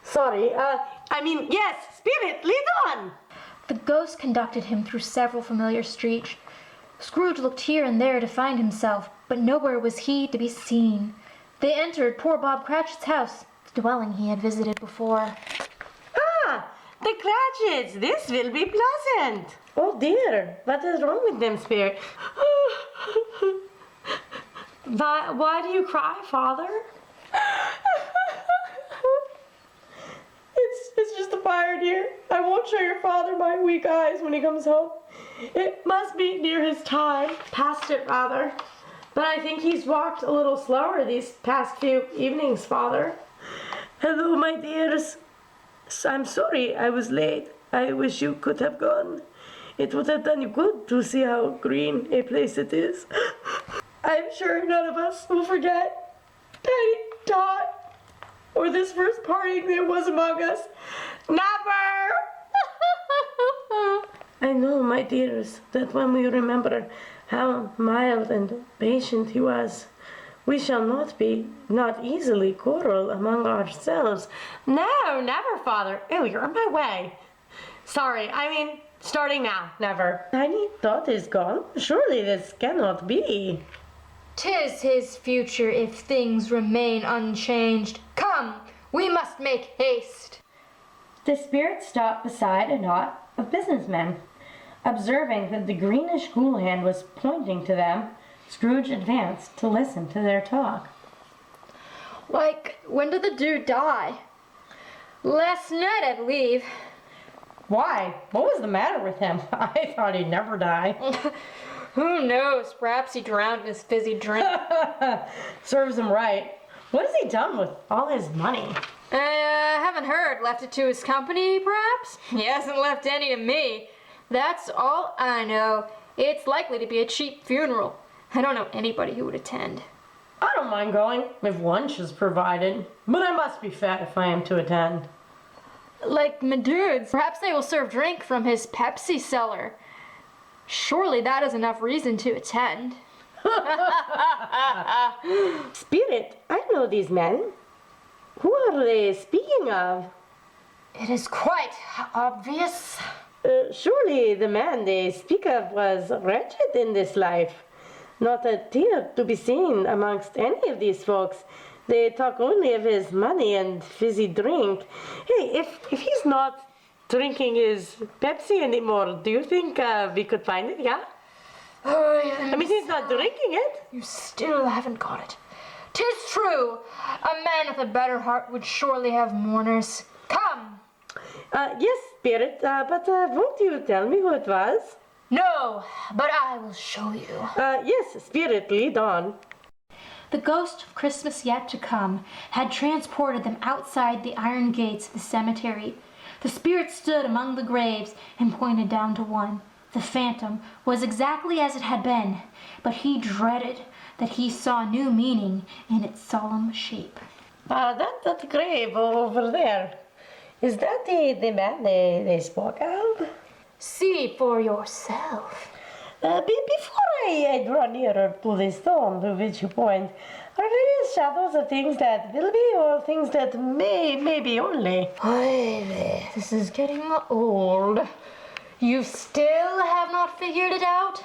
Sorry. Yes, spirit, lead on. The ghost conducted him through several familiar streets. Scrooge looked here and there to find himself, but nowhere was he to be seen. They entered poor Bob Cratchit's house, the dwelling he had visited before. Ah, the Cratchits. This will be pleasant. Oh dear, what is wrong with them, Spirit? Why do you cry, Father? It's just a fire, dear. I won't show your father my weak eyes when he comes home. It must be near his time. Past it, rather. But I think he's walked a little slower these past few evenings, Father. Hello, my dears. I'm sorry I was late. I wish you could have gone. It would have done you good to see how green a place it is. I'm sure none of us will forget Daddy Dot or this first parting there was among us. Never! I know, my dears, that when we remember how mild and patient he was, we shall not easily quarrel among ourselves. No, never, Father. Ew, you're in my way. Sorry, I mean, starting now, never. Tiny Dot is gone? Surely this cannot be. 'Tis his future if things remain unchanged. Come, we must make haste. The spirit stopped beside a knot of businessmen. Observing that the greenish ghoul hand was pointing to them, Scrooge advanced to listen to their talk. Like, when did the dude die? Last night, I believe. Why? What was the matter with him? I thought he'd never die. Who knows? Perhaps he drowned in his fizzy drink. Serves him right. What has he done with all his money? I haven't heard. Left it to his company, perhaps? He hasn't left any to me. That's all I know. It's likely to be a cheap funeral. I don't know anybody who would attend. I don't mind going if lunch is provided, but I must be fat if I am to attend. Like my dudes, perhaps they will serve drink from his Pepsi cellar. Surely that is enough reason to attend. Spirit, I know these men. Who are they speaking of? It is quite obvious. Surely the man they speak of was wretched in this life. Not a tear to be seen amongst any of these folks. They talk only of his money and fizzy drink. Hey, if he's not drinking his Pepsi anymore, do you think we could find it, yeah? Oh, yeah. I mean, he's not drinking it. You still haven't got it. 'Tis true. A man with a better heart would surely have mourners. Come. Yes, Spirit, but won't you tell me who it was? No, but I will show you. Yes, Spirit, lead on. The ghost of Christmas yet to come had transported them outside the iron gates of the cemetery. The spirit stood among the graves and pointed down to one. The phantom was exactly as it had been, but he dreaded that he saw new meaning in its solemn shape. That grave over there, is that the man they spoke of? See for yourself. Before I draw nearer to the stone to which you point, are these shadows of things that will be or things that may be only? Oy, this is getting old. You still have not figured it out?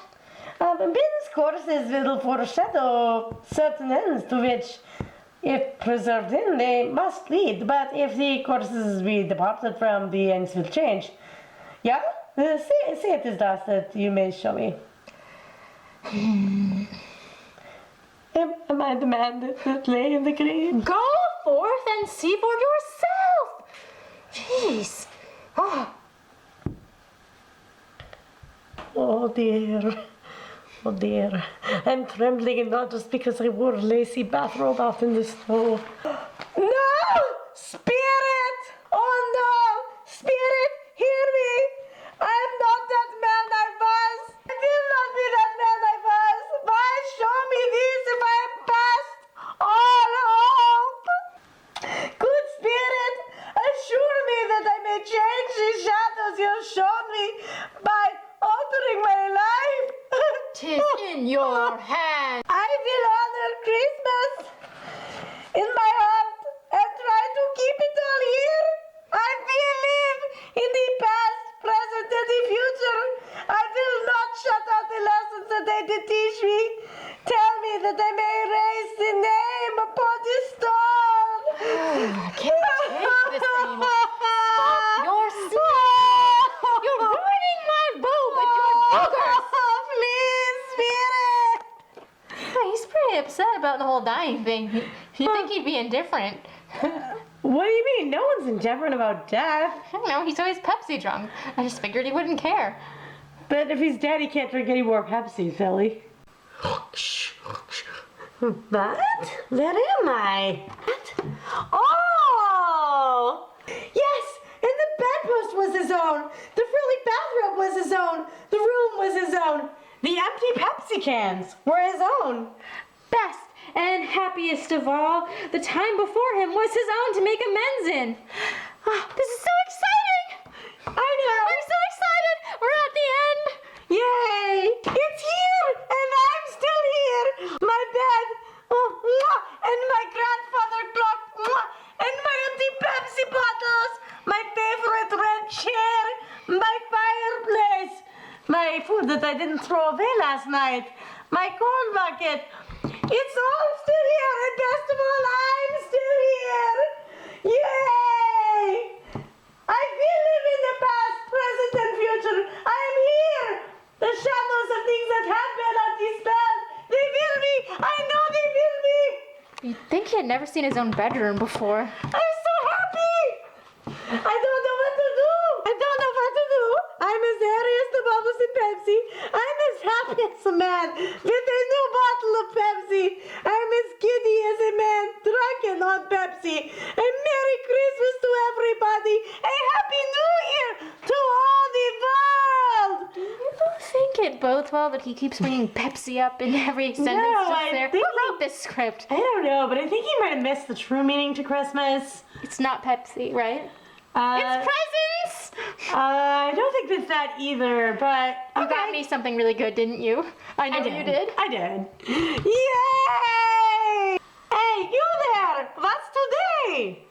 These courses will foreshadow certain ends to which, if preserved in, they must lead. But if the courses we departed from, the ends will change. Yeah? Say it is thus that you may show me. Am I the man that lay in the grave? Go forth and see for yourself. Jeez. Oh dear. Oh dear. I'm trembling and not just because I wore a lacy bathrobe out in the snow. No! Spirit! Oh no! Spirit, hear me! I am not that man I was! I will not be that man I was! Why show me this if I am past all hope? Good Spirit, assure me that I may change the shadows you have shown me by altering my life. 'Tis in your hand. I will honor Christmas in my heart and try to keep it all here. I will live in the past, present, and the future. I will not shut out the lessons that they did teach me. Tell me that I may erase the name upon the stone. I can't take this anymore. Stop your singing. You're ruining my bow with your boogers. Please, Spirit. He's pretty upset about the whole dying thing. You'd think he'd be indifferent. What do you mean? No one's indifferent about death. I don't know, he's always Pepsi drunk. I just figured he wouldn't care. But if he's dead, he can't drink any more Pepsi, silly. What? Where am I? What? Oh! Yes! And the bedpost was his own. The frilly bathrobe was his own. The room was his own. The empty Pepsi cans were his own. Best and happiest of all, the time before him was his own to make amends in. Oh, this is so exciting! I know. I'm so excited! We're at the end! Yay! It's here, and I'm still here. My bed, and my grandfather clock, and my empty Pepsi bottles, my favorite red chair, my fireplace, my food that I didn't throw away last night, my corn bucket. It's all still here, and best of all, I'm still here. Yay! I will live in the past, present, and future. I am here. The shadows of things that have been are dispelled. They will be. I know they will be. You'd think he had never seen his own bedroom before. I'm so happy. I don't know what to do. I don't know what to do. I'm as hairy as the bubbles in Pepsi. I'm as happy as a man with a new bottle of Pepsi. I'm as giddy as a man drunken on Pepsi. A Merry Christmas to everybody. A Happy New Year to all the world. Do you think it bodes well that he keeps bringing Pepsi up in every sentence I just there? think Who wrote this script? I don't know, but I think he might have missed the true meaning to Christmas. It's not Pepsi, right? It's presents! I don't think it's that either, but You got me something really good, didn't you? I know you did. I did. Yay! Hey, you there! What's today?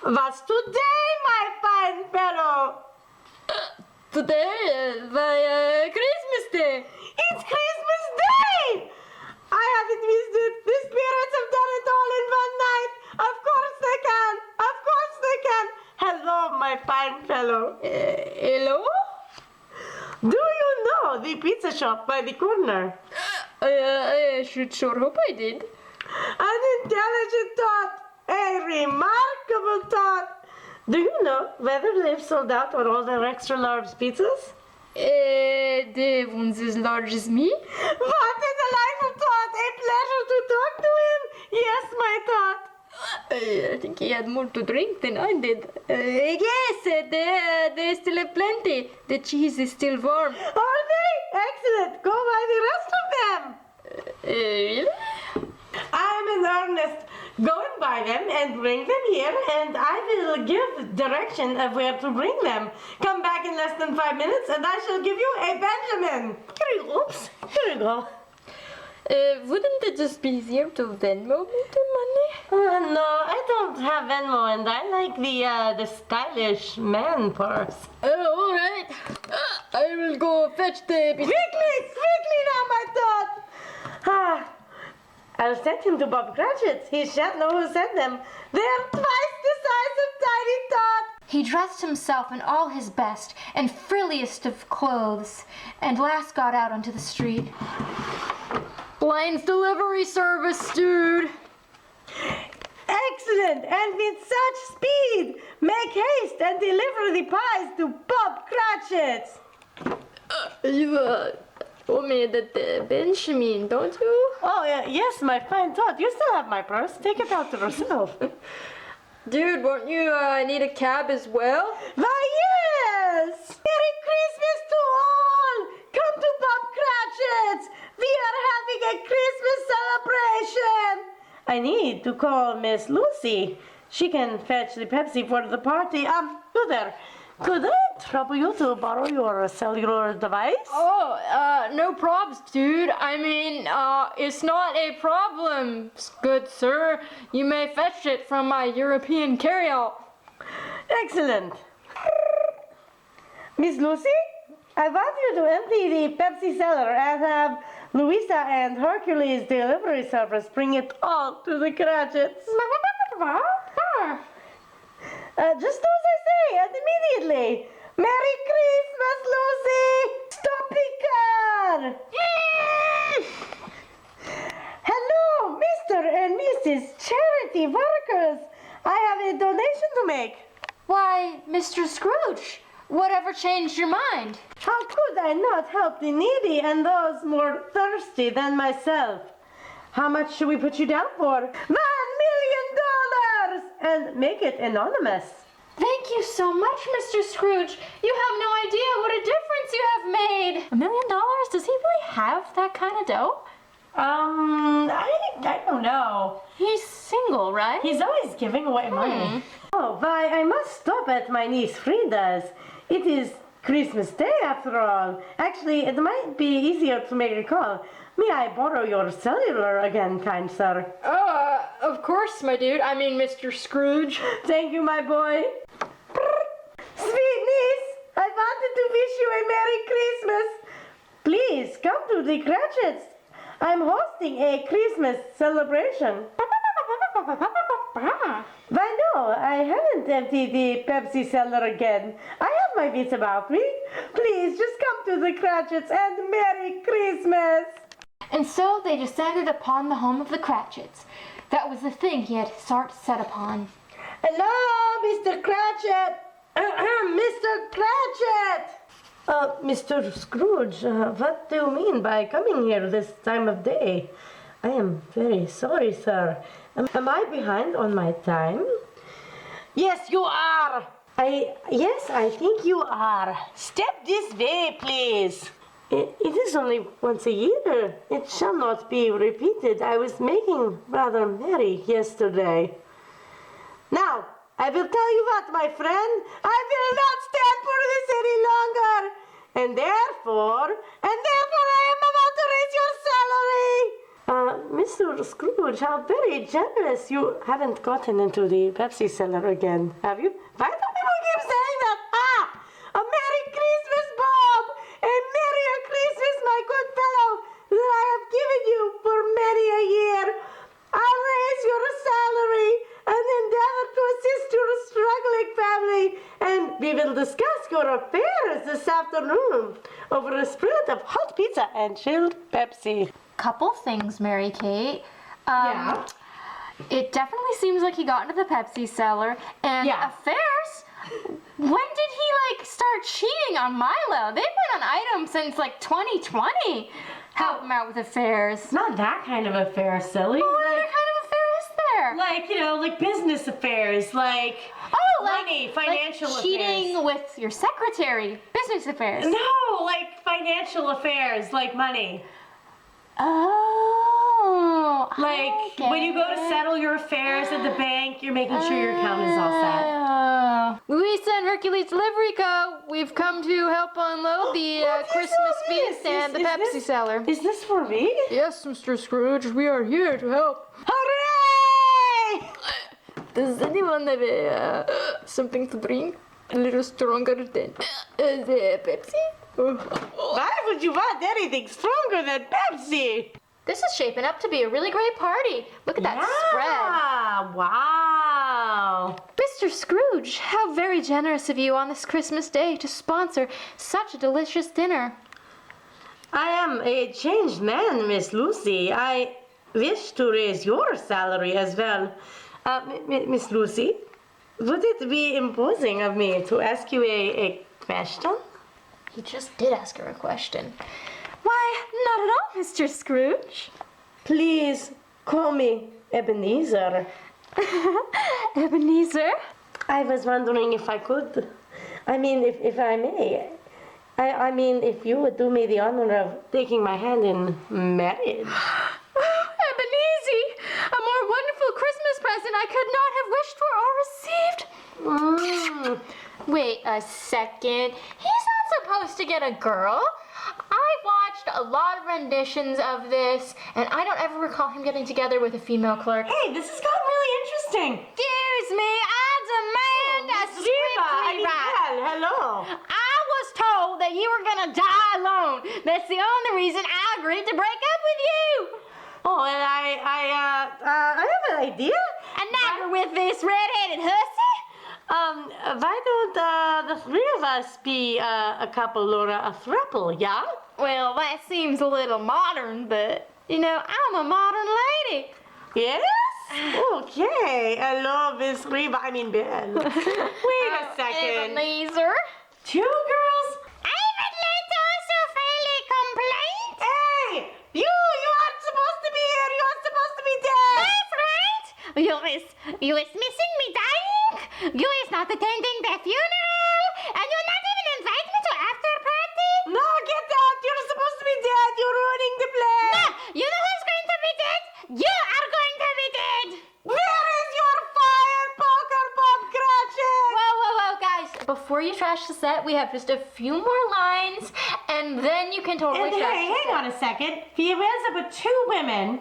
What's today, my fine fellow? Today, Christmas Day. It's Christmas Day! I haven't missed it. The spirits have done it all in one night. Of course they can. Of course they can. Hello, my fine fellow. Hello? Do you know the pizza shop by the corner? I should sure hope I did. An intelligent thought. A remarkable thought. Do you know whether they've sold out on all their extra large pizzas? The ones as large as me? What a delightful thought! A pleasure to talk to him! Yes, my thought. I think he had more to drink than I did. Yes, they still have plenty. The cheese is still warm. Are they? Excellent. Go buy the rest of them. Really? I'm in earnest. Go and buy them and bring them here, and I will give direction of where to bring them. Come back in less than 5 minutes, and I shall give you a Benjamin. Here you go. Wouldn't it just be easier to Venmo me the money? No, I don't have Venmo, and I like the stylish man purse. All right. I will go fetch the... Quickly now, my thought. I'll send him to Bob Cratchit's. He shan't know who sent them. They're twice the size of Tiny Tot. He dressed himself in all his best and frilliest of clothes, and last got out onto the street. Blaine's delivery service, dude. Excellent, and with such speed. Make haste and deliver the pies to Bob Cratchit's. You, told me that Benjamin, don't you? Oh, yes, my fine thought. You still have my purse. Take it out to yourself. Dude, won't you need a cab as well? Why, yes! Merry Christmas to all! Come to Bob Cratchit's! We are having a Christmas celebration! I need to call Miss Lucy. She can fetch the Pepsi for the party. You there. Could I trouble you to borrow your cellular device? Oh, no probs, dude. I mean, it's not a problem, good sir. You may fetch it from my European carryout. Excellent. Miss Lucy, I want you to empty the Pepsi cellar and have Louisa and Hercules delivery service bring it all to the Cratchits. Just do as I say, and immediately. Merry Christmas, Lucy! Stop the car! Hello, Mr. and Mrs. Charity Workers. I have a donation to make. Why, Mr. Scrooge, Whatever changed your mind? How could I not help the needy and those more thirsty than myself? How much should we put you down for? $1 million! And make it anonymous. Thank you so much, Mr. Scrooge. You have no idea what a difference you have made. $1 million? Does he really have that kind of dough? I don't know. He's single, right? He's always giving away money. Oh, why, I must stop at my niece Frida's. It is Christmas Day after all. Actually, it might be easier to make a call. May I borrow your cellular again, kind sir? Of course, my dude. I mean, Mr. Scrooge. Thank you, my boy. Sweet niece, I wanted to wish you a Merry Christmas. Please come to the Cratchits. I'm hosting a Christmas celebration. Why no, I haven't emptied the Pepsi cellar again. I have my wits about me. Please just come to the Cratchits and Merry Christmas. And so they descended upon the home of the Cratchits. That was the thing he had set upon. Hello, Mr. Cratchit. Mr. Cratchit. Mr. Scrooge, what do you mean by coming here this time of day? I am very sorry, sir. Am I behind on my time? Yes, you are. Yes, I think you are. Step this way, please. It is only once a year. It shall not be repeated. I was making rather merry yesterday. Now, I will tell you what, my friend. I will not stand for this any longer. And therefore I am about to raise your salary. Mr. Scrooge, how very generous. You haven't gotten into the Pepsi cellar again, have you? Why do people keep saying that? A Merry Christmas, Bob! A Merrier Christmas, my good fellow, that I have given you for many a year. I'll raise your salary and endeavor to assist your struggling family, and we will discuss your affairs this afternoon over a spread of hot pizza and chilled Pepsi. Couple things, Mary Kate. Yeah. It definitely seems like he got into the Pepsi cellar. And affairs? When did he, start cheating on Milo? They've been on item since, 2020. Help him out with affairs. Not that kind of affair, silly. What other kind of affair is there? Like business affairs, money, financial affairs. Cheating with your secretary. Business affairs. No, financial affairs, like money. Oh. When you go to settle your affairs at the bank, you're making sure your account is all set. Louisa and Hercules Delivery Co. We've come to help unload the Christmas feast and the Pepsi cellar. Is this for me? Yes, Mr. Scrooge, we are here to help. Hooray! Does anyone have something to drink? A little stronger than the Pepsi? Why would you want anything stronger than Pepsi? This is shaping up to be a really great party. Look at that spread. Wow. Mr. Scrooge, how very generous of you on this Christmas day to sponsor such a delicious dinner. I am a changed man, Miss Lucy. I wish to raise your salary as well. Miss Lucy, would it be imposing of me to ask you a question? He just did ask her a question. Why, not at all, Mr. Scrooge. Please call me Ebenezer. Ebenezer? I was wondering if I could. I mean, if I may. I mean, if you would do me the honor of taking my hand in marriage. Ebenezer! A more wonderful Christmas present I could not have wished for or received. Wait a second. He's not supposed to get a girl. I watched a lot of renditions of this, and I don't ever recall him getting together with a female clerk. Hey, this has gotten really interesting. Excuse me, I demand a script rewrite. Hello. I was told that you were gonna die alone. That's the only reason I agreed to break up with you. Oh, and I have an idea. And now you're with this red-headed hussy? Why don't the three of us be a couple or a throuple, yeah? Well, that seems a little modern, but, I'm a modern lady. Yes? Okay. Hello, Miss Reba. I mean, Ben. Wait a second. Ebenezer. 2 girls? I would like to also file a complaint. Hey! You aren't supposed to be here. You are supposed to be dead. That's right. You is missing me dying. You is not attending the funeral. And you not even invite me to after party. No, get out. You're supposed to be dead. You're ruining the play. No, you know who's going to be dead? You are going to be dead. Where is your fire, poker, Bob Cratchit? Whoa, guys. Before you trash the set, we have just a few more lines, and then you can totally And trash hey, the hang set. on a second. If he ends up with 2 women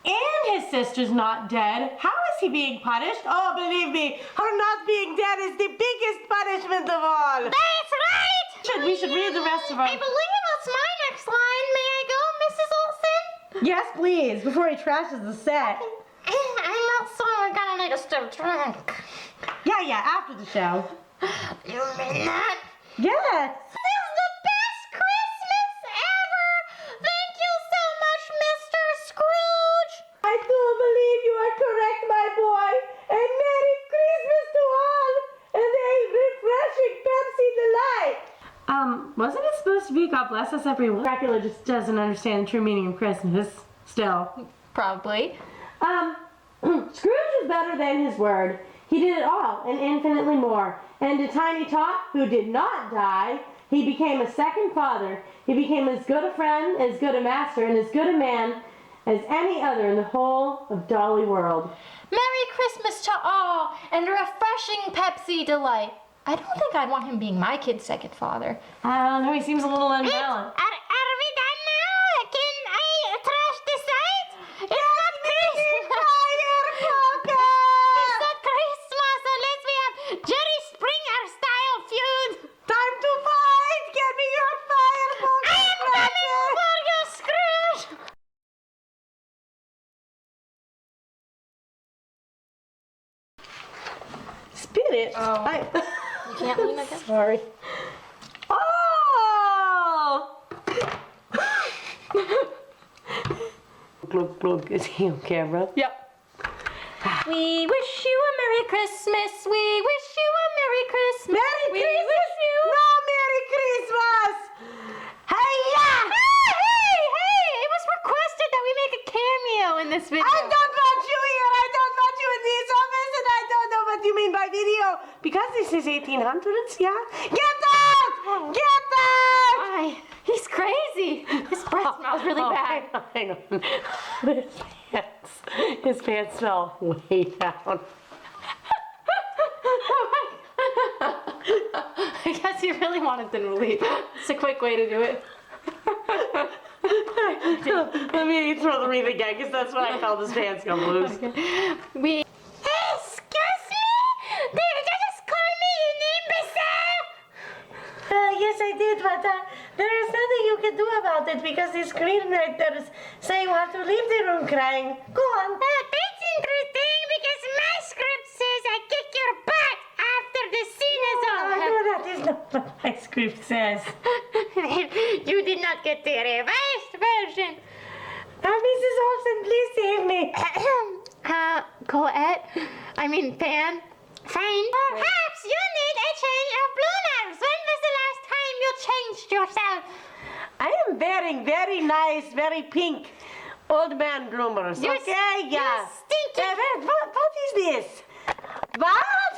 and his sister's not dead, how is he being punished? Oh, believe me, her not being dead is the biggest punishment of all. That's right. We should read the rest of our... I believe that's my next line. May I go, Mrs. Olsen? Yes, please, before he trashes the set. I'm not sorry. We're gonna need a still drink. Yeah, after the show. You mean that? Yes. This is the best Christmas ever. Thank you so much, Mr. Scrooge. I do believe you are correct, my boy. And Merry Christmas to all. And a refreshing Pepsi Delight. Wasn't it supposed to be God bless us everyone? Dracula just doesn't understand the true meaning of Christmas. Still. Probably. Scrooge was better than his word. He did it all and infinitely more. And to Tiny Tot, who did not die, he became a second father. He became as good a friend, as good a master, and as good a man as any other in the whole of Dolly world. Merry Christmas to all, and a refreshing Pepsi Delight. I don't think I'd want him being my kid's second father. I don't know, he seems a little unbalanced. Are we done now? Can I trash the site? It's not Christmas. It's not Christmas unless we have Jerry Springer style feud. Time to fight! Get me your fire, I am coming for you, Scrooge. Spirit? You can't lean again? Sorry. Oh! Look, is he on camera? Yep. We wish you a Merry Christmas. We wish you a Merry Christmas. Merry we Christmas! wish you. No, Merry Christmas! Hey-ya! Hey! It was requested that we make a cameo in this video. I don't want you here! I don't want you in this office, and I don't know what you mean by video. Because this is 1800s, yeah? Get out! Get out! Why? He's crazy. His breath smells really bad. Hang on. His pants smell way down. I guess he really wanted them to leave. It's a quick way to do it. Let me throw the wreath again, because that's when I felt his pants come loose. We. Excuse me? Did you just call me an imbecile? Yes, I did, but there is nothing you can do about it because the screenwriters say you have to leave the room crying. Go on. That's interesting because my script says I kick your butt after the scene is over. No, that is not what my script says. You did not get the revised version. Mrs. Olsen, please save me. Colette? Pan? Fine. Perhaps you need a change of bloomers. When was the last time you changed yourself? I am wearing very nice, very pink old man bloomers. Okay, yeah. Stinky. What is this? What?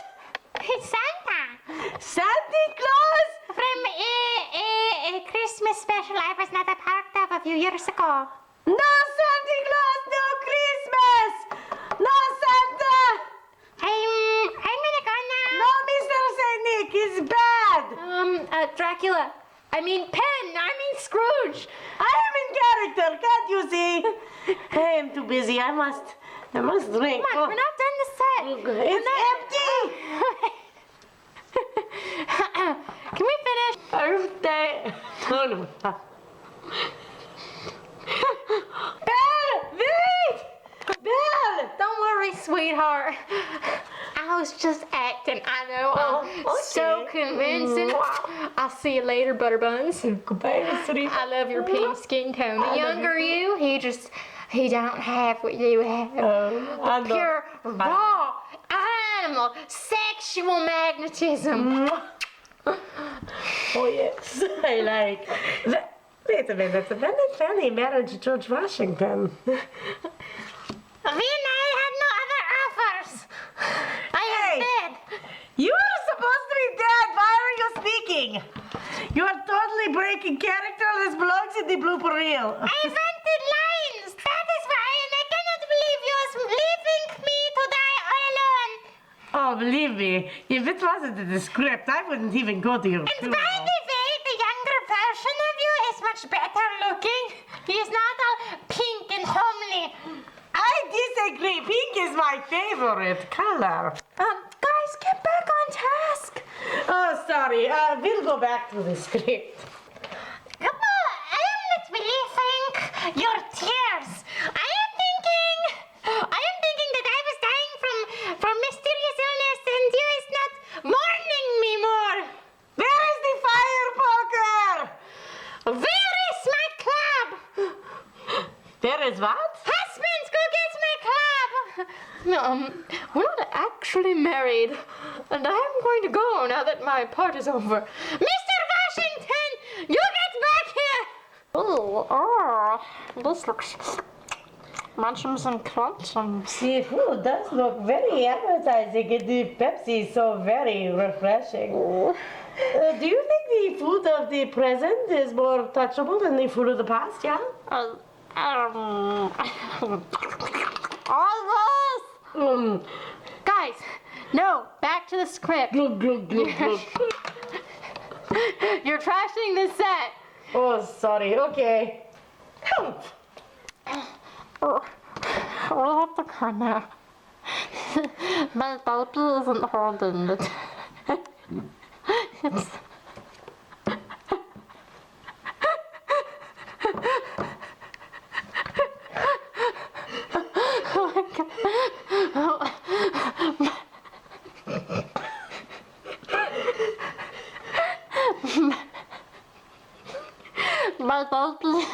It's Santa. Santa Claus? From a Christmas special I was not a part of a few years ago. No Santa Claus, no Christmas! No Santa! I'm gonna go now. No, Mr. St. Nick, it's bad! Dracula. Scrooge. I am in character, can't you see? I am too busy, I must drink. Come on, we're not done the set. It's empty! Can we finish? Birthday! Oh no. Belle! Wait! Belle! Don't worry, sweetheart. I was just acting. I know. I'm so convincing. I'll see you later, Butterbuns. Goodbye, sweetie. I love your pink skin tone. The younger you, he don't have what you have. Pure, raw, animal, sexual magnetism. Oh, yes, I like. Wait a minute, when did Fanny marry George Washington? When I had no other offers. I am dead. You are supposed to be dead. Why are you speaking? You are totally breaking character. This belongs in the blooper reel. I wanted lines. That is why, and I cannot believe you are leaving me to die all alone. Oh, believe me, if it wasn't in the script, I wouldn't even go to your And funeral. by the way, the younger version of you is much better looking. He is not all pink and homely. I disagree. Pink is my favorite color. Guys, get back on task. Oh, sorry. We'll go back to the script. I am not believing your tears. I am thinking that I was dying from mysterious illness and you is not mourning me more. Where is the fire poker? Where is my club? There is what? Husbands, go get my club. We're not actually married, and I'm going to go now that my part is over. Mr. Washington, you get back here. Oh, this looks munchums and crunchums. The food does look very appetizing and the Pepsi is so very refreshing. Do you think the food of the present is more touchable than the food of the past, yeah? Almost! Guys, no, back to the script. Glug, glug, glug, glug. You're trashing the set. Oh, sorry. Okay. Help! We have to go now. My baby isn't holding it. It's... Oh my God. My baby